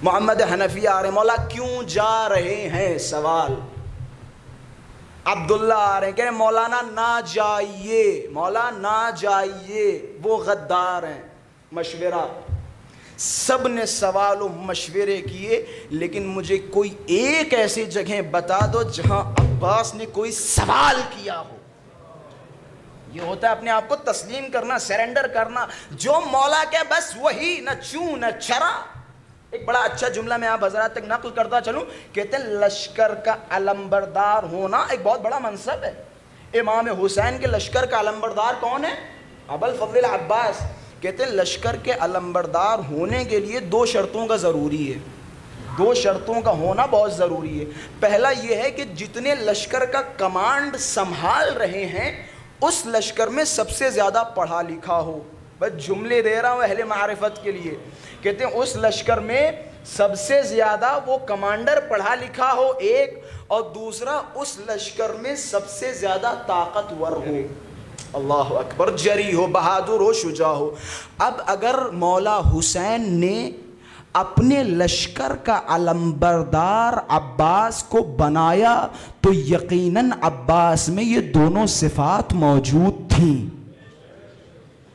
محمد حنفی آ رہے، مولا کیوں جا رہے ہیں؟ سوال۔ عبداللہ آ رہے ہیں، کہہ رہے مولانا نہ جائیے، مولا نہ جائیے، وہ غدار ہیں۔ مشورہ، سب نے سوال و مشورے کیے، لیکن مجھے کوئی ایک ایسی جگہ بتا دو جہاں عباس نے کوئی سوال کیا ہو۔ یہ ہوتا ہے اپنے آپ کو تسلیم کرنا، سیرنڈر کرنا، جو مولا کے بس وہی، نہ چوں نہ چرا۔ ایک بڑا اچھا جملہ میں آپ حضرات تک نقل کرتا چلوں، کہتے ہیں لشکر کا علمبردار ہونا ایک بہت بڑا منصب ہے۔ امام حسین کے لشکر کا علمبردار کون ہے؟ ابو الفضل عباس۔ کہتے ہیں لشکر کے علمبردار ہونے کے لیے 2 شرطوں کا ضروری ہے، 2 شرطوں کا ہونا بہت ضروری ہے۔ پہلا یہ ہے کہ جتنے لشکر کا کمانڈ سنبھال رہے ہیں اس لشکر میں سب سے زیادہ پڑھا لکھا ہو۔ بس جملے دے رہا ہوں اہل معرفت کے لیے۔ کہتے ہیں اس لشکر میں سب سے زیادہ وہ کمانڈر پڑھا لکھا ہو ایک، اور دوسرا اس لشکر میں سب سے زیادہ طاقتور ہو۔ اللہ اکبر، جری ہو، بہادر ہو، شجاع ہو۔ اب اگر مولا حسین نے اپنے لشکر کا علمبردار عباس کو بنایا تو یقیناً عباس میں یہ دونوں صفات موجود تھیں۔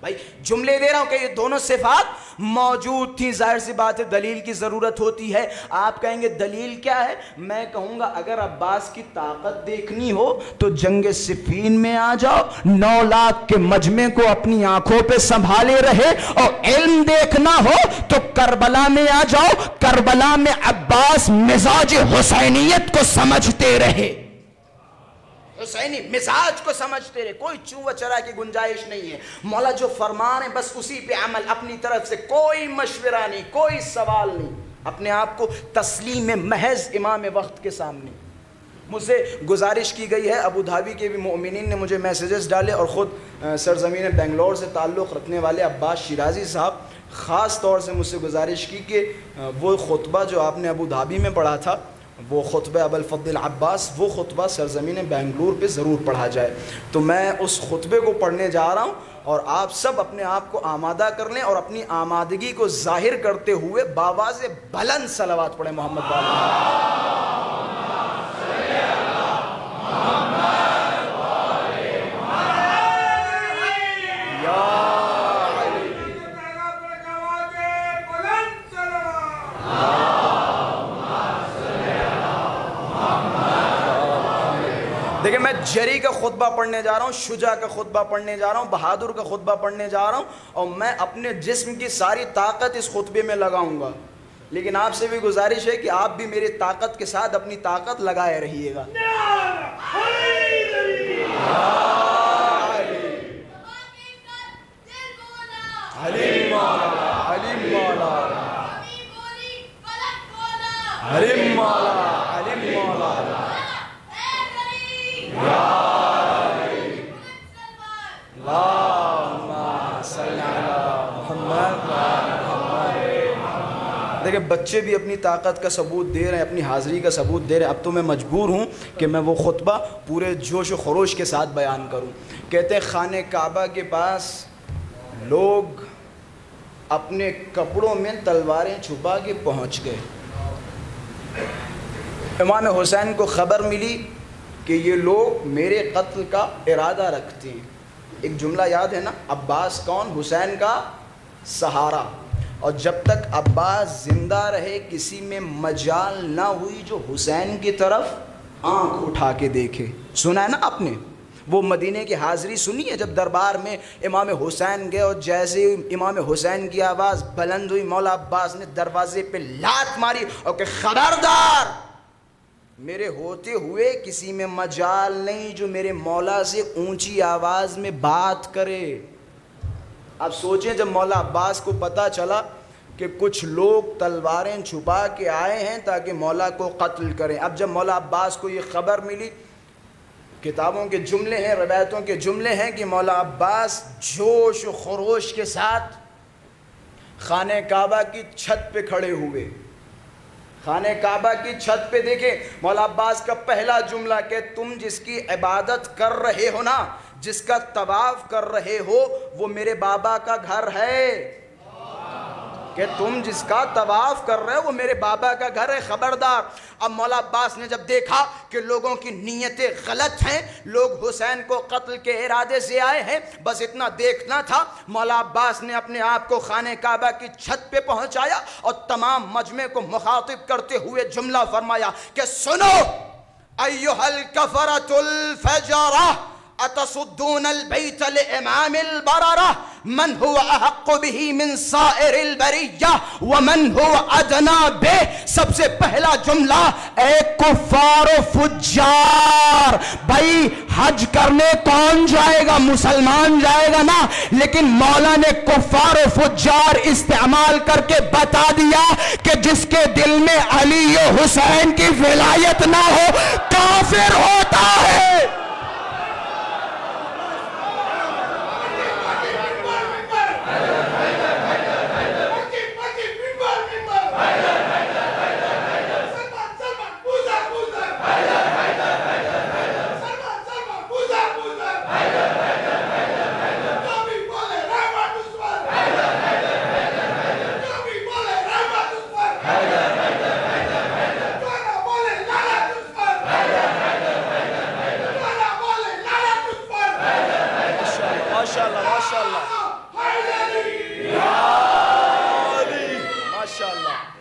بھائی جملے دے رہا ہوں کہ یہ دونوں صفات موجود تھیں۔ ظاہر سی بات ہے دلیل کی ضرورت ہوتی ہے۔ آپ کہیں گے دلیل کیا ہے؟ میں کہوں گا اگر عباس کی طاقت دیکھنی ہو تو جنگ صفین میں آ جاؤ، 9 لاکھ کے مجمع کو اپنی آنکھوں پہ سنبھالے رہے، اور علم دیکھنا ہو تو کربلا میں آ جاؤ، کربلا میں عباس مزاج حسینیت کو سمجھتے رہے، حسینی مزاج کو سمجھتے رہے، کوئی چوہ چرا کی گنجائش نہیں ہے۔ مولا جو فرمان ہے بس اسی پہ عمل، اپنی طرف سے کوئی مشورہ نہیں، کوئی سوال نہیں، اپنے آپ کو تسلیم محض امام وقت کے سامنے۔ مجھ سے گزارش کی گئی ہے، ابو دھابی کے بھی مؤمنین نے مجھے میسیجز ڈالے، اور خود سرزمین بنگلور سے تعلق رکھنے والے عباس شیرازی صاحب خاص طور سے مجھ سے گزارش کی کہ وہ خطبہ جو آپ نے ابو دھابی میں پڑھا تھا، وہ خطبہ ابو الفضل عباس، وہ خطبہ سرزمین بنگلور پہ ضرور پڑھا جائے۔ تو میں اس خطبے کو پڑھنے جا رہا ہوں، اور آپ سب اپنے آپ کو آمادہ کر لیں اور اپنی آمادگی کو ظاہر کرتے ہوئے باواز بلند صلوات پڑھیں محمد بالا۔ دیکھیں میں جری کا خطبہ پڑھنے جا رہا ہوں، شجاع کا خطبہ پڑھنے جا رہا ہوں، بہادر کا خطبہ پڑھنے جا رہا ہوں، اور میں اپنے جسم کی ساری طاقت اس خطبے میں لگاؤں گا، لیکن آپ سے بھی گزارش ہے کہ آپ بھی میری طاقت کے ساتھ اپنی طاقت لگائے رہیے گا۔ حلیم مولا، حلیم مولا، حلیم مولا، حلیم مولا، دیکھیں بچے بھی اپنی طاقت کا ثبوت دے رہے ہیں، اپنی حاضری کا ثبوت دے رہے ہیں۔ اب تو میں مجبور ہوں کہ میں وہ خطبہ پورے جوش و خروش کے ساتھ بیان کروں۔ کہتے ہیں خانہ کعبہ کے پاس لوگ اپنے کپڑوں میں تلواریں چھپا کے پہنچ گئے۔ امام حسین کو خبر ملی کہ یہ لوگ میرے قتل کا ارادہ رکھتے ہیں۔ ایک جملہ یاد ہے نا، عباس کون؟ حسین کا سہارا، اور جب تک عباس زندہ رہے کسی میں مجال نہ ہوئی جو حسین کی طرف آنکھ اٹھا کے دیکھے۔ سنا ہے نا آپ نے وہ مدینے کی حاضری سنی ہے جب دربار میں امام حسین گئے، اور جیسے امام حسین کی آواز بلند ہوئی مولا عباس نے دروازے پہ لات ماری اور کہ خبردار، میرے ہوتے ہوئے کسی میں مجال نہیں جو میرے مولا سے اونچی آواز میں بات کرے۔ آپ سوچیں جب مولا عباس کو پتہ چلا کہ کچھ لوگ تلواریں چھپا کے آئے ہیں تاکہ مولا کو قتل کریں، اب جب مولا عباس کو یہ خبر ملی، کتابوں کے جملے ہیں، روایتوں کے جملے ہیں کہ مولا عباس جوش و خروش کے ساتھ خانہ کعبہ کی چھت پہ کھڑے ہوئے۔ خانہ کعبہ کی چھت پہ دیکھیں مولا عباس کا پہلا جملہ کہ تم جس کی عبادت کر رہے ہو نا، جس کا طواف کر رہے ہو، وہ میرے بابا کا گھر ہے۔ کہ تم جس کا طواف کر رہے ہو وہ میرے بابا کا گھر ہے، خبردار۔ اب مولا عباس نے جب دیکھا کہ لوگوں کی نیتیں غلط ہیں، لوگ حسین کو قتل کے ارادے سے آئے ہیں، بس اتنا دیکھنا تھا، مولا عباس نے اپنے آپ کو خانہ کعبہ کی چھت پہ پہنچایا اور تمام مجمع کو مخاطب کرتے ہوئے جملہ فرمایا کہ سنو ایھا الکفرۃ الفجرہ اتصدون البیت لامام البررہ من هو احق به من سائر البریہ ومن هو ادنا به۔ سب سے پہلا جملہ اے کفار و فجار، بھائی حج کرنے کون جائے گا؟ مسلمان جائے گا نا، لیکن مولا نے کفار و فجار استعمال کر کے بتا دیا کہ جس کے دل میں علی و حسین کی ولایت نہ ہو کافر ہوتا ہے۔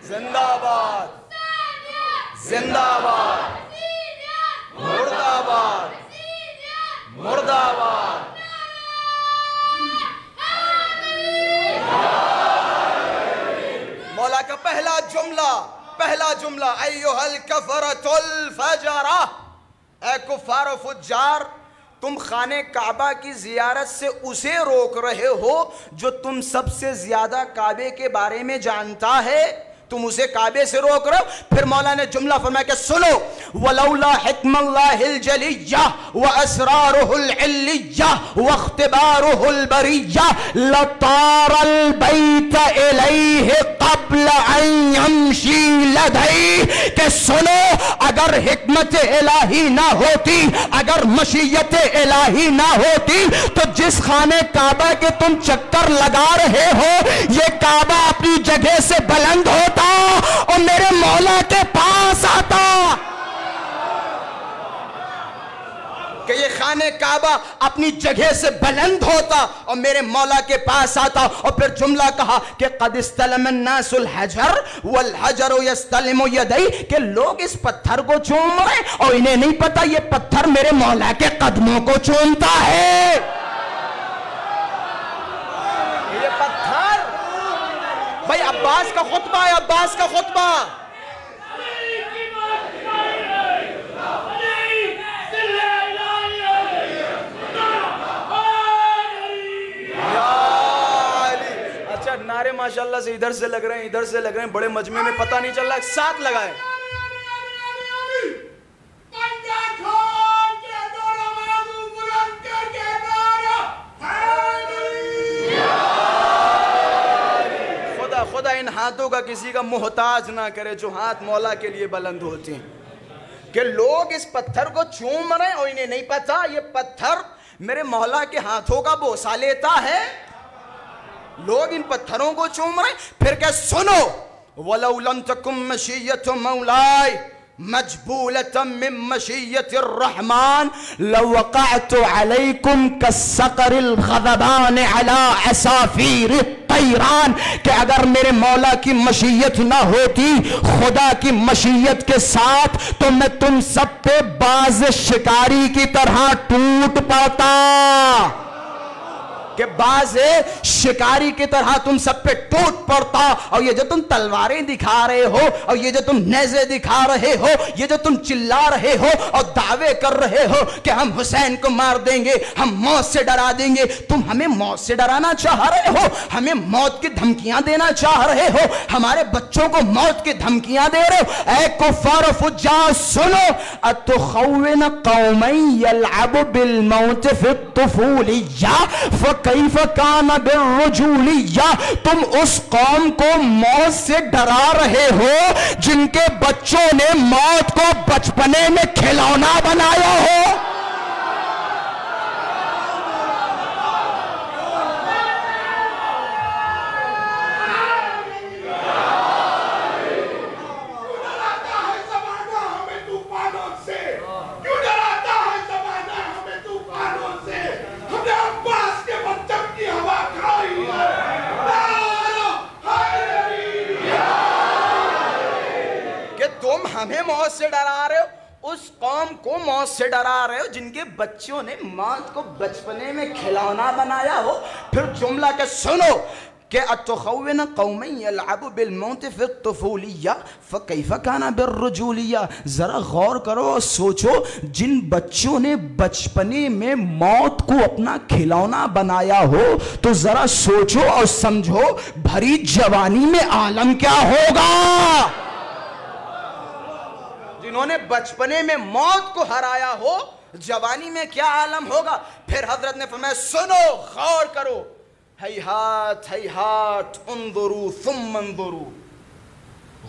زندہ آباد، زندہ آباد، مرد آباد، مرد آباد۔ مولا کا پہلا جملہ ایھا الکفرۃ الفجرہ، اے کفار و فجار، تم خانہ کعبہ کی زیارت سے اسے روک رہے ہو جو تم سب سے زیادہ کعبے کے بارے میں جانتا ہے، تم اسے کعبے سے روک رہے ہو۔ پھر مولا نے جملہ فرمایا کہ سنو ولولا حکم اللہ الجلیہ واسرارہ العلیہ واختبارہ البریہ لطار البیت الیہ قبل ان یمشی لدیہ۔ کہ سنو اگر حکمت الہی نہ ہوتی، اگر مشیت الہی نہ ہوتی تو جس خانہ کعبہ کے تم چکر لگا رہے ہو یہ کعبہ اپنی جگہ سے بلند ہوتا اور میرے مولا کے پاس آتا۔ کہ یہ خانہ کعبہ اپنی جگہ سے بلند ہوتا اور میرے مولا کے پاس آتا، اور پھر جملہ کہا کہ قد استلم الناس الحجر والحجر یستلم یدی، کہ لوگ اس پتھر کو چوم رہے اور انہیں نہیں پتا یہ پتھر میرے مولا کے قدموں کو چومتا ہے۔ یہ پتھر بھائی عباس کا خطبہ ہے، عباس کا خطبہ۔ اچھا نعرے ماشاءاللہ سے ادھر سے لگ رہے ہیں، ادھر سے لگ رہے ہیں، بڑے مجمع میں پتہ نہیں چل رہا، ساتھ لگائے۔ خدا ان ہاتھوں کا کسی کا محتاج نہ کرے جو ہاتھ مولا کے لیے بلند ہوتے ہیں، کہ لوگ اس پتھر کو چوم رہے ہیں اور انہیں نہیں پتا یہ پتھر میرے مولا کے ہاتھوں کا بوسہ لیتا ہے۔ لوگ ان پتھروں کو چوم رہے ہیں، پھر کہ سنو وَلَوْ لَمْ تَكُمْ مَشِيَّةُ مَوْلَائِ مَجْبُولَةً مِّن مَشِيَّةِ الرَّحْمَانِ لَوَقَعْتُ عَلَيْكُمْ كَالسَّقَرِ الْغَضَبَانِ عَلَىٰ عَصَافِيرِ الطَّيْرَانِ، کہ اگر میرے مولا کی مشیت نہ ہوتی خدا کی مشیت کے ساتھ تو میں تم سب پہ باز شکاری کی طرح ٹوٹ پڑتا، کہ باز شکاری کی طرح تم سب پہ ٹوٹ پڑتا، اور یہ جو تم تلواریں دکھا رہے ہو اور یہ جو تم نیزے دکھا رہے ہو، یہ جو تم چلا رہے ہو اور دعوے کر رہے ہو کہ ہم حسین کو مار دیں گے، ہم موت سے ڈرا دیں گے، تم ہمیں موت سے ڈرانا چاہ رہے ہو، ہمیں موت کی دھمکیاں دینا چاہ رہے ہو، ہمارے بچوں کو موت کی دھمکیاں دے رہے ہو۔ اے کفار و فجار سنو، اتخون قوما یلعب بالموت فی الطفولیہ کیف کان بالرجولیہ، تم اس قوم کو موت سے ڈرا رہے ہو جن کے بچوں نے موت کو بچپنے میں کھلونا بنایا ہو۔ ہمیں موت سے ڈرا رہے ہو، اس قوم کو موت سے ڈرا رہے ہو جن کے بچوں نے موت کو بچپنے میں کھلونا بنایا ہو۔ پھر جملہ کے سنو کہ اتخون قوما یلعب بالموت فی الطفولیہ فکیف کان بالرجولیہ، ذرا غور کرو اور سوچو جن بچوں نے بچپنے میں موت کو اپنا کھلونا بنایا ہو تو ذرا سوچو اور سمجھو بھری جوانی میں عالم کیا ہوگا۔ جنہوں نے بچپنے میں موت کو ہرایا ہو جوانی میں کیا عالم ہوگا۔ پھر حضرت نے فرمایا سنو غور کرو، ہیہات ہیہات انظروا ثم انظروا،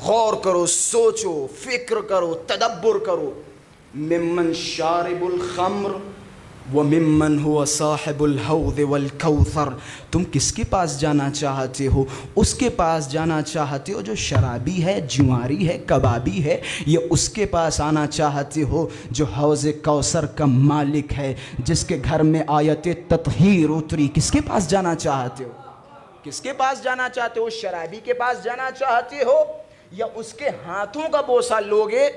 غور کرو، سوچو، فکر کرو، تدبر کرو، ممن شارب الخمر وممن هو صاحب الحوض والکوثر، تم کس کے پاس جانا چاہتے ہو؟ اس کے پاس جانا چاہتے ہو جو شرابی ہے، جواری ہے، کبابی ہے، یا اس کے پاس آنا چاہتے ہو جو حوض کوثر کا مالک ہے، جس کے گھر میں آیت تطہیر اتری؟ کس کے پاس جانا چاہتے ہو؟ کس کے پاس جانا چاہتے ہو؟ شرابی کے پاس جانا چاہتے ہو یا اس کے ہاتھوں کا بوسہ لوگے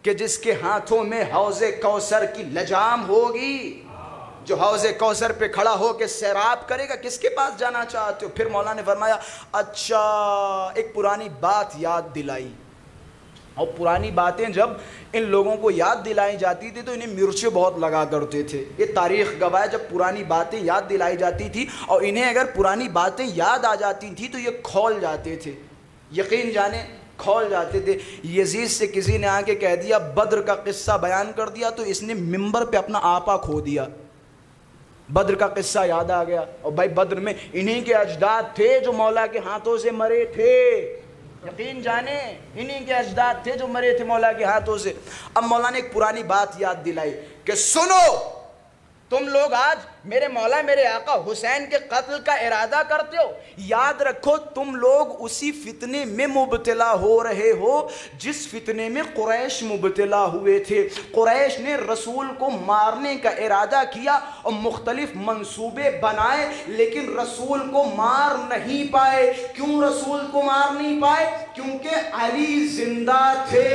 کہ جس کے ہاتھوں میں حوض کوثر کی لجام ہوگی، جو حوض کوثر پہ کھڑا ہو کے سیراب کرے گا؟ کس کے پاس جانا چاہتے ہو؟ پھر مولا نے فرمایا اچھا ایک پرانی بات یاد دلائی، اور پرانی باتیں جب ان لوگوں کو یاد دلائی جاتی تھی تو انہیں مرچیں بہت لگا کرتے تھے۔ یہ تاریخ گواہ ہے، جب پرانی باتیں یاد دلائی جاتی تھی اور انہیں اگر پرانی باتیں یاد آ جاتی تھی تو یہ کھول جاتے تھے، یقین جانے کھول جاتے تھے۔ یزید سے کسی نے آ کے کہہ دیا بدر کا قصہ بیان کر دیا تو اس نے ممبر پہ اپنا آپا کھو دیا، بدر کا قصہ یاد آ گیا، اور بھائی بدر میں انہی کے اجداد تھے جو مولا کے ہاتھوں سے مرے تھے، یقین جانے انہی کے اجداد تھے جو مرے تھے مولا کے ہاتھوں سے۔ اب مولا نے ایک پرانی بات یاد دلائی کہ سنو تم لوگ آج میرے مولا میرے آقا حسین کے قتل کا ارادہ کرتے ہو. یاد رکھو تم لوگ اسی فتنے میں مبتلا ہو رہے ہو جس فتنے میں قریش مبتلا ہوئے تھے. قریش نے رسول کو مارنے کا ارادہ کیا اور مختلف منصوبے بنائے لیکن رسول کو مار نہیں پائے. کیوں رسول کو مار نہیں پائے؟ کیونکہ علی زندہ تھے.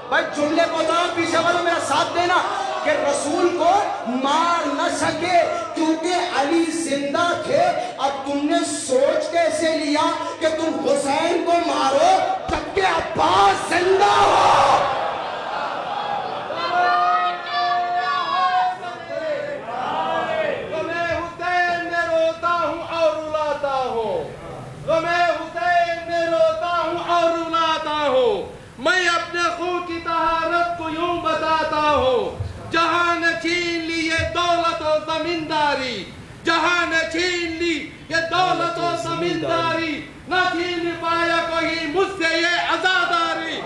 بھائی جملے کو تو پیچھے والوں میرا ساتھ دینا کہ رسول کو مار نہ سکے کیونکہ علی زندہ تھے. اب تم نے سوچ کیسے لیا کہ تم حسین کو مارو جبکہ عباس زندہ ہو؟ میں حسین میں روتا ہوں اور رلاتا ہوں. میں حسین میں روتا ہوں اور رلاتا ہوں. میں اپنے خون کی طہارت کو یوں بتاتا ہوں. جہاں نے چھین لی یہ دولت و زمینداری، جہاں نے چھین لی یہ دولت و زمینداری، نہ چھین پایا کوئی مجھ سے یہ عزاداری.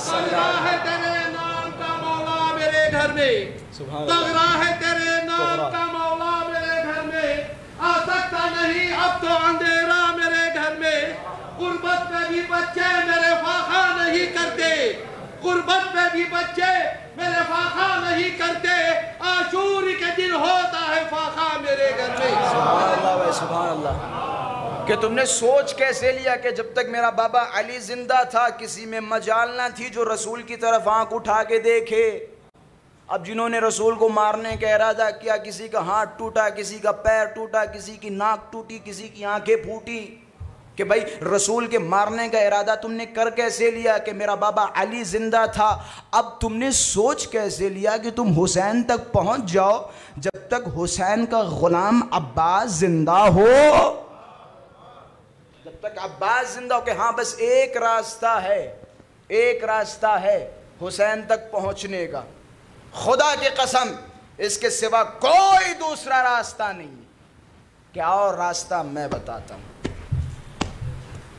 تغرا ہے تیرے نام کا مولا میرے گھر میں، تغرا ہے تیرے نام کا مولا میرے گھر میں. آ سکتا نہیں اب تو اندھیرا میرے گھر میں. غربت میں بھی بچے میرے فاخا نہیں کرتے، غربت میں بھی بچے میرے فاخا نہیں کرتے. عاشور کے دن ہوتا ہے فاخا میرے گھر میں. سبحان اللہ بھائی سبحان اللہ. کہ تم نے سوچ کیسے لیا کہ جب تک میرا بابا علی زندہ تھا کسی میں مجال نہ تھی جو رسول کی طرف آنکھ اٹھا کے دیکھے. اب جنہوں نے رسول کو مارنے کا ارادہ کیا کسی کا ہاتھ ٹوٹا، کسی کا پیر ٹوٹا، کسی کی ناک ٹوٹی، کسی کی آنکھیں پھوٹی کہ بھائی رسول کے مارنے کا ارادہ تم نے کر کیسے لیا کہ میرا بابا علی زندہ تھا. اب تم نے سوچ کیسے لیا کہ تم حسین تک پہنچ جاؤ جب تک حسین کا غلام عباس زندہ ہو. جب تک عباس زندہ ہو کہ ہاں بس ایک راستہ ہے، ایک راستہ ہے حسین تک پہنچنے کا. خدا کی قسم اس کے سوا کوئی دوسرا راستہ نہیں. کیا اور راستہ میں بتاتا ہوں.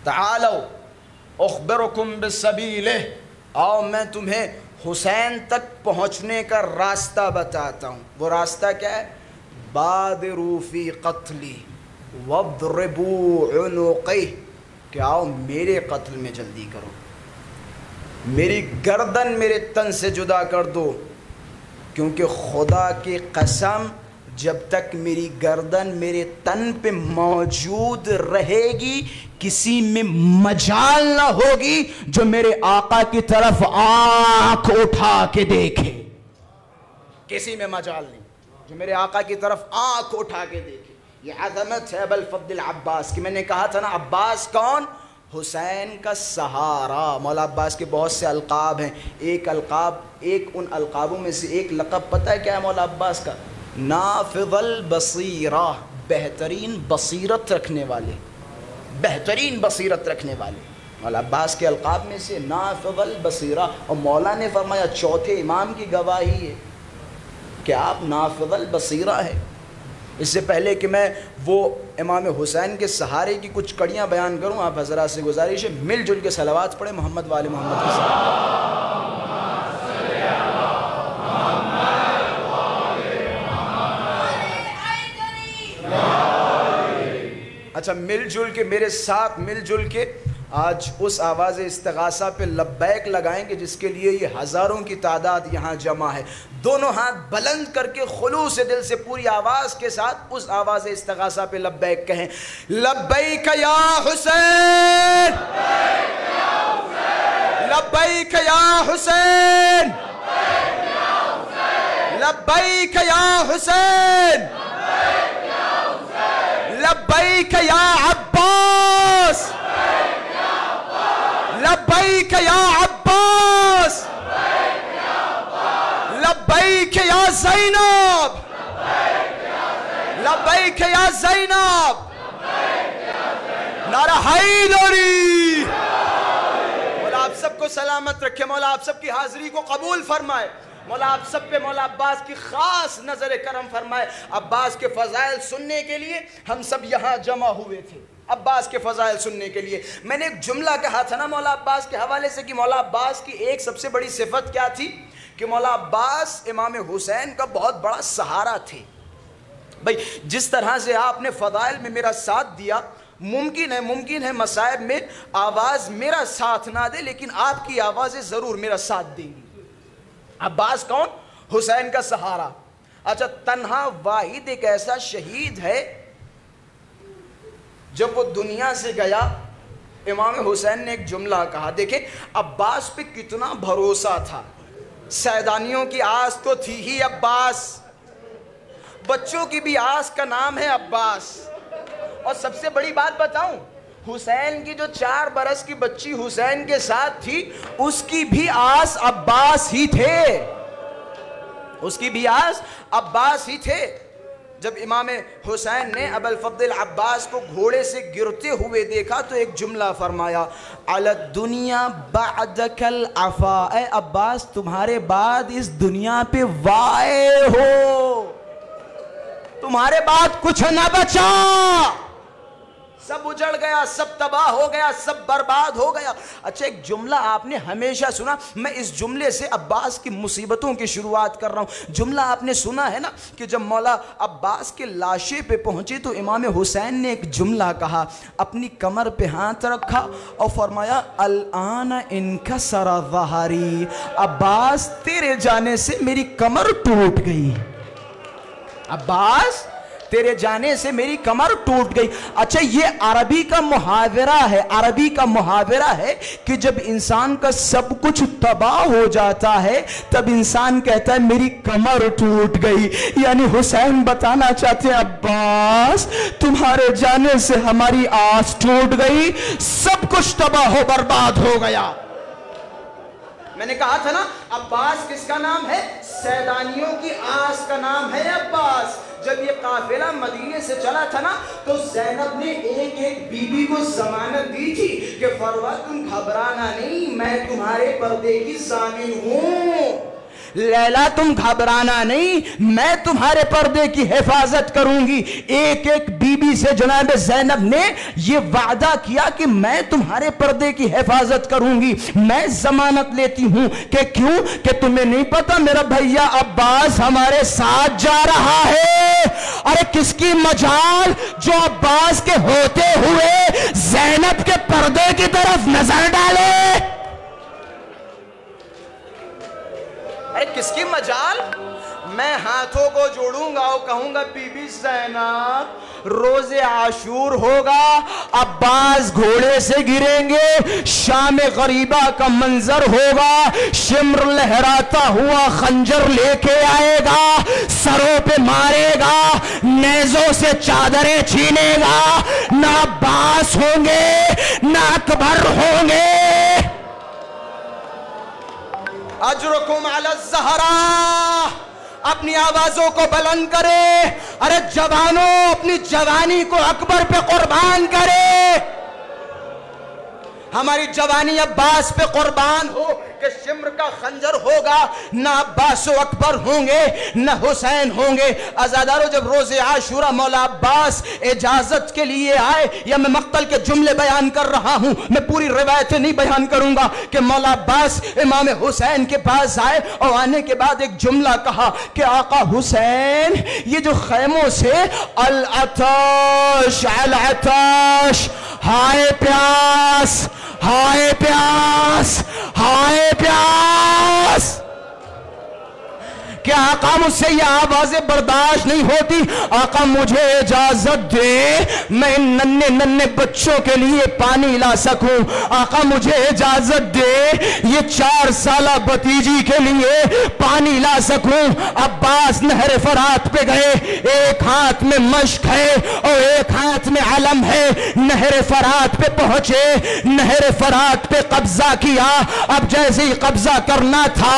تعالوا اخبرکم بالسبیلہ، آؤ میں تمہیں حسین تک پہنچنے کا راستہ بتاتا ہوں. وہ راستہ کیا ہے؟ بادروا فی قتلی واضربوا عنقہ، کہ آؤ میرے قتل میں جلدی کرو، میری گردن میرے تن سے جدا کر دو. کیونکہ خدا کی قسم جب تک میری گردن میرے تن پہ موجود رہے گی کسی میں مجال نہ ہوگی جو میرے آقا کی طرف آنکھ اٹھا کے دیکھے. کسی میں مجال نہیں جو میرے آقا کی طرف آنکھ اٹھا کے دیکھے. یہ عظمت ہے ابوالفضل عباس کی. میں نے کہا تھا نا عباس کون؟ حسین کا سہارا. مولا عباس کے بہت سے القاب ہیں. ایک ان القابوں میں سے ایک لقب پتہ ہے کیا ہے مولا عباس کا؟ نافذ البصیرہ، بہترین بصیرت رکھنے والے، بہترین بصیرت رکھنے والے. مولا عباس کے القاب میں سے نافذ البصیرہ. اور مولا نے فرمایا چوتھے امام کی گواہی ہے کہ آپ نافذ البصیرہ ہے. اس سے پہلے کہ میں وہ امام حسین کے سہارے کی کچھ کڑیاں بیان کروں، آپ حضرات سے گزارش ہے مل جل کے صلوات پڑھیں محمد وآل محمد کے ساتھ. اچھا مل جل کے میرے ساتھ مل جل کے آج اس آواز استغاثہ پہ لبیک لگائیں گے جس کے لیے یہ ہزاروں کی تعداد یہاں جمع ہے. دونوں ہاتھ بلند کر کے خلوص دل سے پوری آواز کے ساتھ اس آواز استغاثہ پہ لبیک کہیں. لبیک یا حسین، لبیک یا حسین، لبیک یا حسین، لبیک یا عباس، لبیک یا عباس، لبیک یا زینب، لبیک یا زینب، نعرہ حیدری. مولا آپ سب کو سلامت رکھے، مولا آپ سب کی حاضری کو قبول فرمائے، مولا آپ سب پہ مولا عباس کی خاص نظر کرم فرمائے. عباس کے فضائل سننے کے لیے ہم سب یہاں جمع ہوئے تھے، عباس کے فضائل سننے کے لیے. میں نے ایک جملہ کہا تھا نا مولا عباس کے حوالے سے کہ مولا عباس کی ایک سب سے بڑی صفت کیا تھی کہ مولا عباس امام حسین کا بہت بڑا سہارا تھے. بھائی جس طرح سے آپ نے فضائل میں میرا ساتھ دیا، ممکن ہے مصائب میں آواز میرا ساتھ نہ دے، لیکن آپ کی آوازیں ضرور میرا ساتھ دیں گی. عباس کون؟ حسین کا سہارا. اچھا، تنہا واحد ایک ایسا شہید ہے جب وہ دنیا سے گیا، امام حسین نے ایک جملہ کہا. دیکھیں عباس پہ کتنا بھروسہ تھا. سیدانیوں کی آس تو تھی ہی عباس، بچوں کی بھی آس کا نام ہے عباس. اور سب سے بڑی بات بتاؤں، حسین کی جو 4 برس کی بچی حسین کے ساتھ تھی، اس کی بھی آس عباس ہی تھے، اس کی بھی آس عباس ہی تھے. جب امام حسین نے ابو الفضل عباس کو گھوڑے سے گرتے ہوئے دیکھا تو ایک جملہ فرمایا، علی الدنیا بعدک العفا، اے عباس تمہارے بعد اس دنیا پہ وائے ہو، تمہارے بعد کچھ نہ بچا، سب اجڑ گیا، سب تباہ ہو گیا، سب برباد ہو گیا. اچھا، ایک جملہ آپ نے ہمیشہ سنا، میں اس جملے سے عباس کی مصیبتوں کی شروعات کر رہا ہوں. جملہ آپ نے سنا ہے نا کہ جب مولا عباس کے لاشے پہ پہنچے تو امام حسین نے ایک جملہ کہا، اپنی کمر پہ ہاتھ رکھا اور فرمایا، الآن انکسر ظہری، عباس تیرے جانے سے میری کمر ٹوٹ گئی، عباس تیرے جانے سے میری کمر ٹوٹ گئی. اچھا، یہ عربی کا محاورہ ہے، عربی کا محاورہ ہے کہ جب انسان کا سب کچھ تباہ ہو جاتا ہے تب انسان کہتا ہے میری کمر ٹوٹ گئی. یعنی حسین بتانا چاہتے ہیں عباس تمہارے جانے سے ہماری آس ٹوٹ گئی، سب کچھ تباہ و برباد ہو گیا. میں نے کہا تھا نا عباس کس کا نام ہے؟ سیدانیوں کی آس کا نام ہے عباس. جب یہ قافلہ مدینے سے چلا تھا نا تو زینب نے ایک ایک بی بی کو ضمانت دی تھی کہ فروا تم گھبرانا نہیں، میں تمہارے پردے کی ضامن ہوں، لیلا تم گھبرانا نہیں، میں تمہارے پردے کی حفاظت کروں گی. ایک ایک بی بی سے جناب زینب نے یہ وعدہ کیا کہ میں تمہارے پردے کی حفاظت کروں گی. میں ضمانت لیتی ہوں کہ کیوں کہ تمہیں نہیں پتا میرا بھیا عباس ہمارے ساتھ جا رہا ہے. ارے کس کی مجال جو عباس کے ہوتے ہوئے زینب کے پردے کی طرف نظر ڈالے. کس کی مجال؟ میں ہاتھوں کو جوڑوں گا اور کہوں گا بی بی زینب روز عاشور ہوگا، عباس گھوڑے سے گریں گے، شام غریبہ کا منظر ہوگا، شمر لہراتا ہوا خنجر لے کے آئے گا، سروں پہ مارے گا، نیزوں سے چادریں چھینے گا. نہ عباس ہوں گے نہ اکبر ہوں گے. اجرکم علی الزہرا، اپنی آوازوں کو بلند کرے. ارے جوانوں اپنی جوانی کو اکبر پہ قربان کرے. ہماری جوانی عباس پہ قربان ہو کہ شمر کا خنجر ہوگا، نہ عباس و اکبر ہوں گے نہ حسین ہوں گے. عزادارو جب روز عاشورہ مولا عباس اجازت کے لیے آئے، یا میں مقتل کے جملے بیان کر رہا ہوں، میں پوری روایتیں نہیں بیان کروں گا، کہ مولا عباس امام حسین کے پاس آئے اور آنے کے بعد ایک جملہ کہا کہ آقا حسین یہ جو خیموں سے العطش العطش، ہائے پیاس ہائے پیاس ہائے پیاس، کہ آقا مجھ سے یہ آوازیں برداشت نہیں ہوتی، آقا مجھے اجازت دے میں ان ننھے ننھے بچوں کے لیے پانی لا سکوں. آقا مجھے اجازت دے یہ 4 سالہ بھتیجی کے لیے پانی لا سکوں. عباس نہر فرات پہ گئے، ایک ہاتھ میں مشک ہے اور ایک ہاتھ میں علم ہے. نہر فرات پہ پہنچے، نہر فرات پہ قبضہ کیا. اب جیسے ہی قبضہ کرنا تھا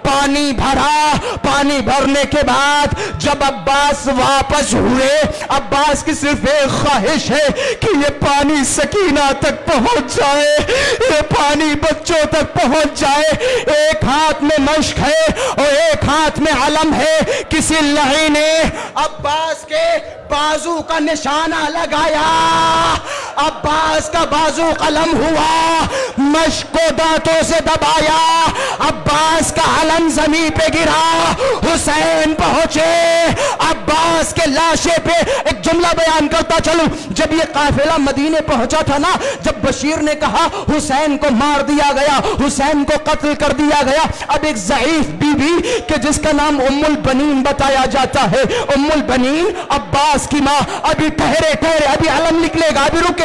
پانی بھرا. پانی بھرنے کے بعد جب عباس واپس ہوئے، عباس کی صرف ایک خواہش ہے کہ یہ پانی سکینہ تک پہنچ جائے، یہ پانی بچوں تک پہنچ جائے. ایک ہاتھ میں مشک ہے اور ایک ہاتھ میں علم ہے. کسی لعین نے عباس کے بازو کا نشانہ لگایا عباس کا بازو قلم ہوا، مشق کو دانتوں سے دبایا، عباس کا علم زمین پہ گرا، حسین پہنچے، عباس کے لاشے پہ ایک جملہ بیان کرتا چلوں، جب یہ قافلہ مدینے پہنچا تھا نا، جب بشیر نے کہا حسین کو مار دیا گیا، حسین کو قتل کر دیا گیا، اب ایک ضعیف بی بی کہ جس کا نام ام البنین بتایا جاتا ہے، ام البنین عباس کی ماں، ابھی ٹھہرے ابھی علم نکلے گا، ابھی رکے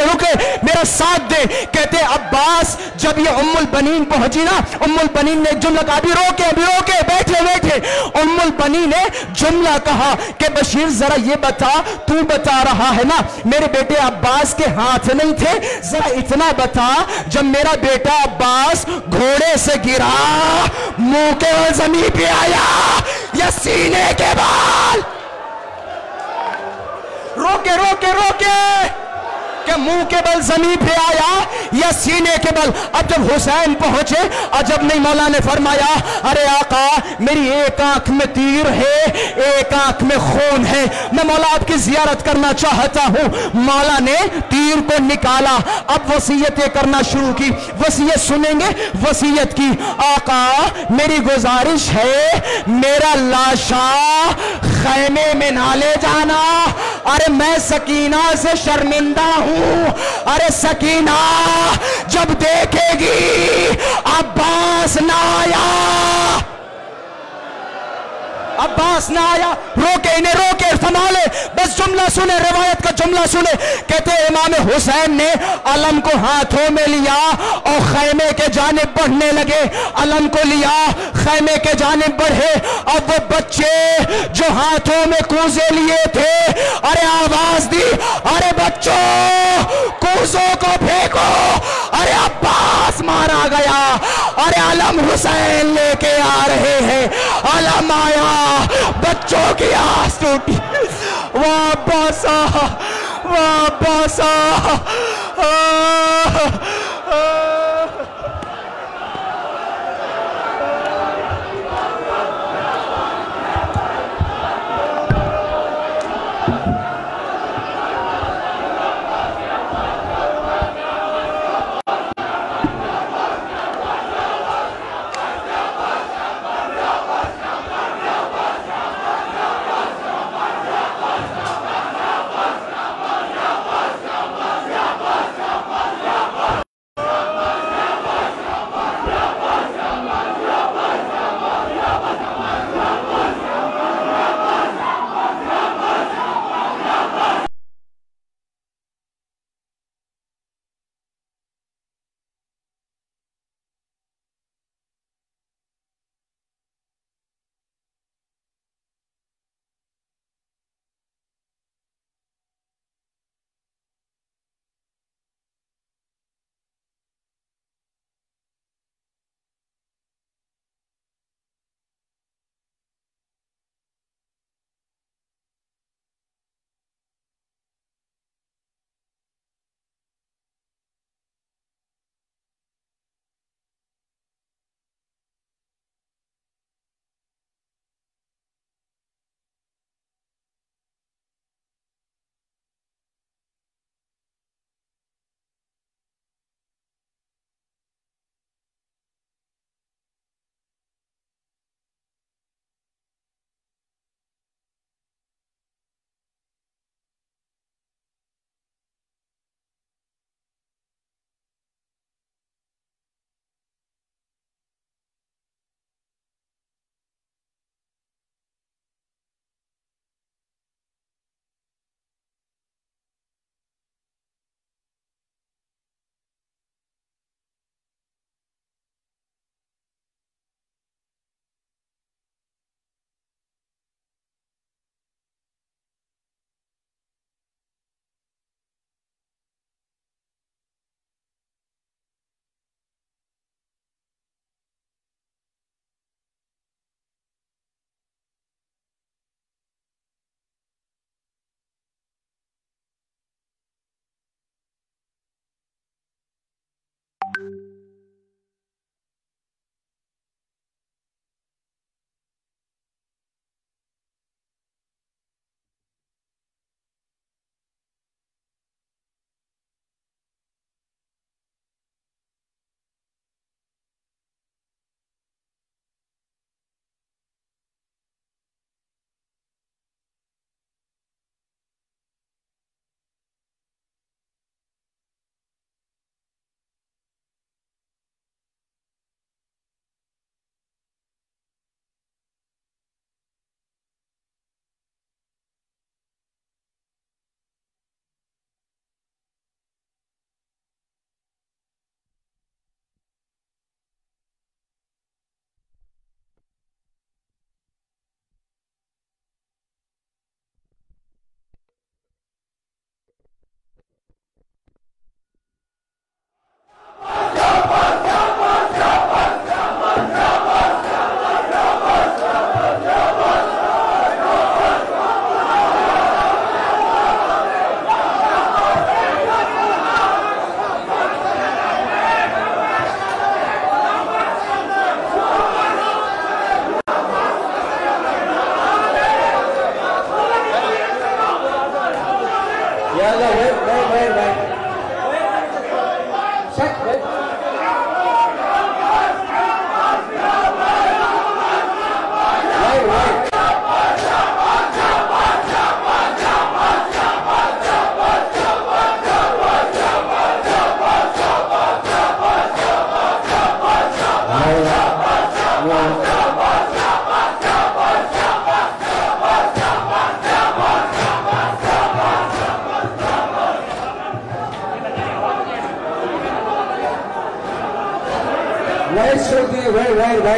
میرا ساتھ دے، کہتے عباس جب یہ ام البنین پہنچی نا، ام البنین نے جملہ کہا، ابھی روکے بیٹھے، ام البنین نے جملہ کہا کہ بشیر ذرا یہ بتا، تو بتا رہا ہے نا میرے بیٹے عباس کے ہاتھ نہیں تھے، ذرا اتنا بتا جب میرا بیٹا عباس گھوڑے سے گرا، منہ کے زمین پہ آیا یا سینے کے بال؟ روکے کہ منہ کے بل زمین پہ آیا یا سینے کے بل؟ اب جب حسین پہنچے، عجب نہیں، مولا نے فرمایا ارے آقا میری ایک آنکھ میں تیر ہے، ایک آنکھ میں خون ہے، میں مولا آپ کی زیارت کرنا چاہتا ہوں۔ مولا نے تیر کو نکالا، اب وصیتیں کرنا شروع کی، وصیت سنیں گے، وصیت کی، آقا میری گزارش ہے میرا لاشا خیمے میں نہ لے جانا، ارے میں سکینہ سے شرمندہ ہوں، ارے سکینہ جب دیکھے گی عباس نہ آیا، عباس نہ آیا، روکے سنبھالے، بس جملہ سنے، روایت کا جملہ سنے، کہتے امام حسین نے علم کو ہاتھوں میں لیا اور خیمے کے جانب بڑھنے لگے، علم کو لیا خیمے کے جانب بڑھے، اب وہ بچے جو ہاتھوں میں کوزے لیے تھے، ارے آواز دی، ارے بچوں کوزوں کو پھینکو، ارے عباس مارا گیا، ارے علم حسین لے کے آ رہے ہیں، علم آیا، بچوں کی آس ٹوٹی، واپسا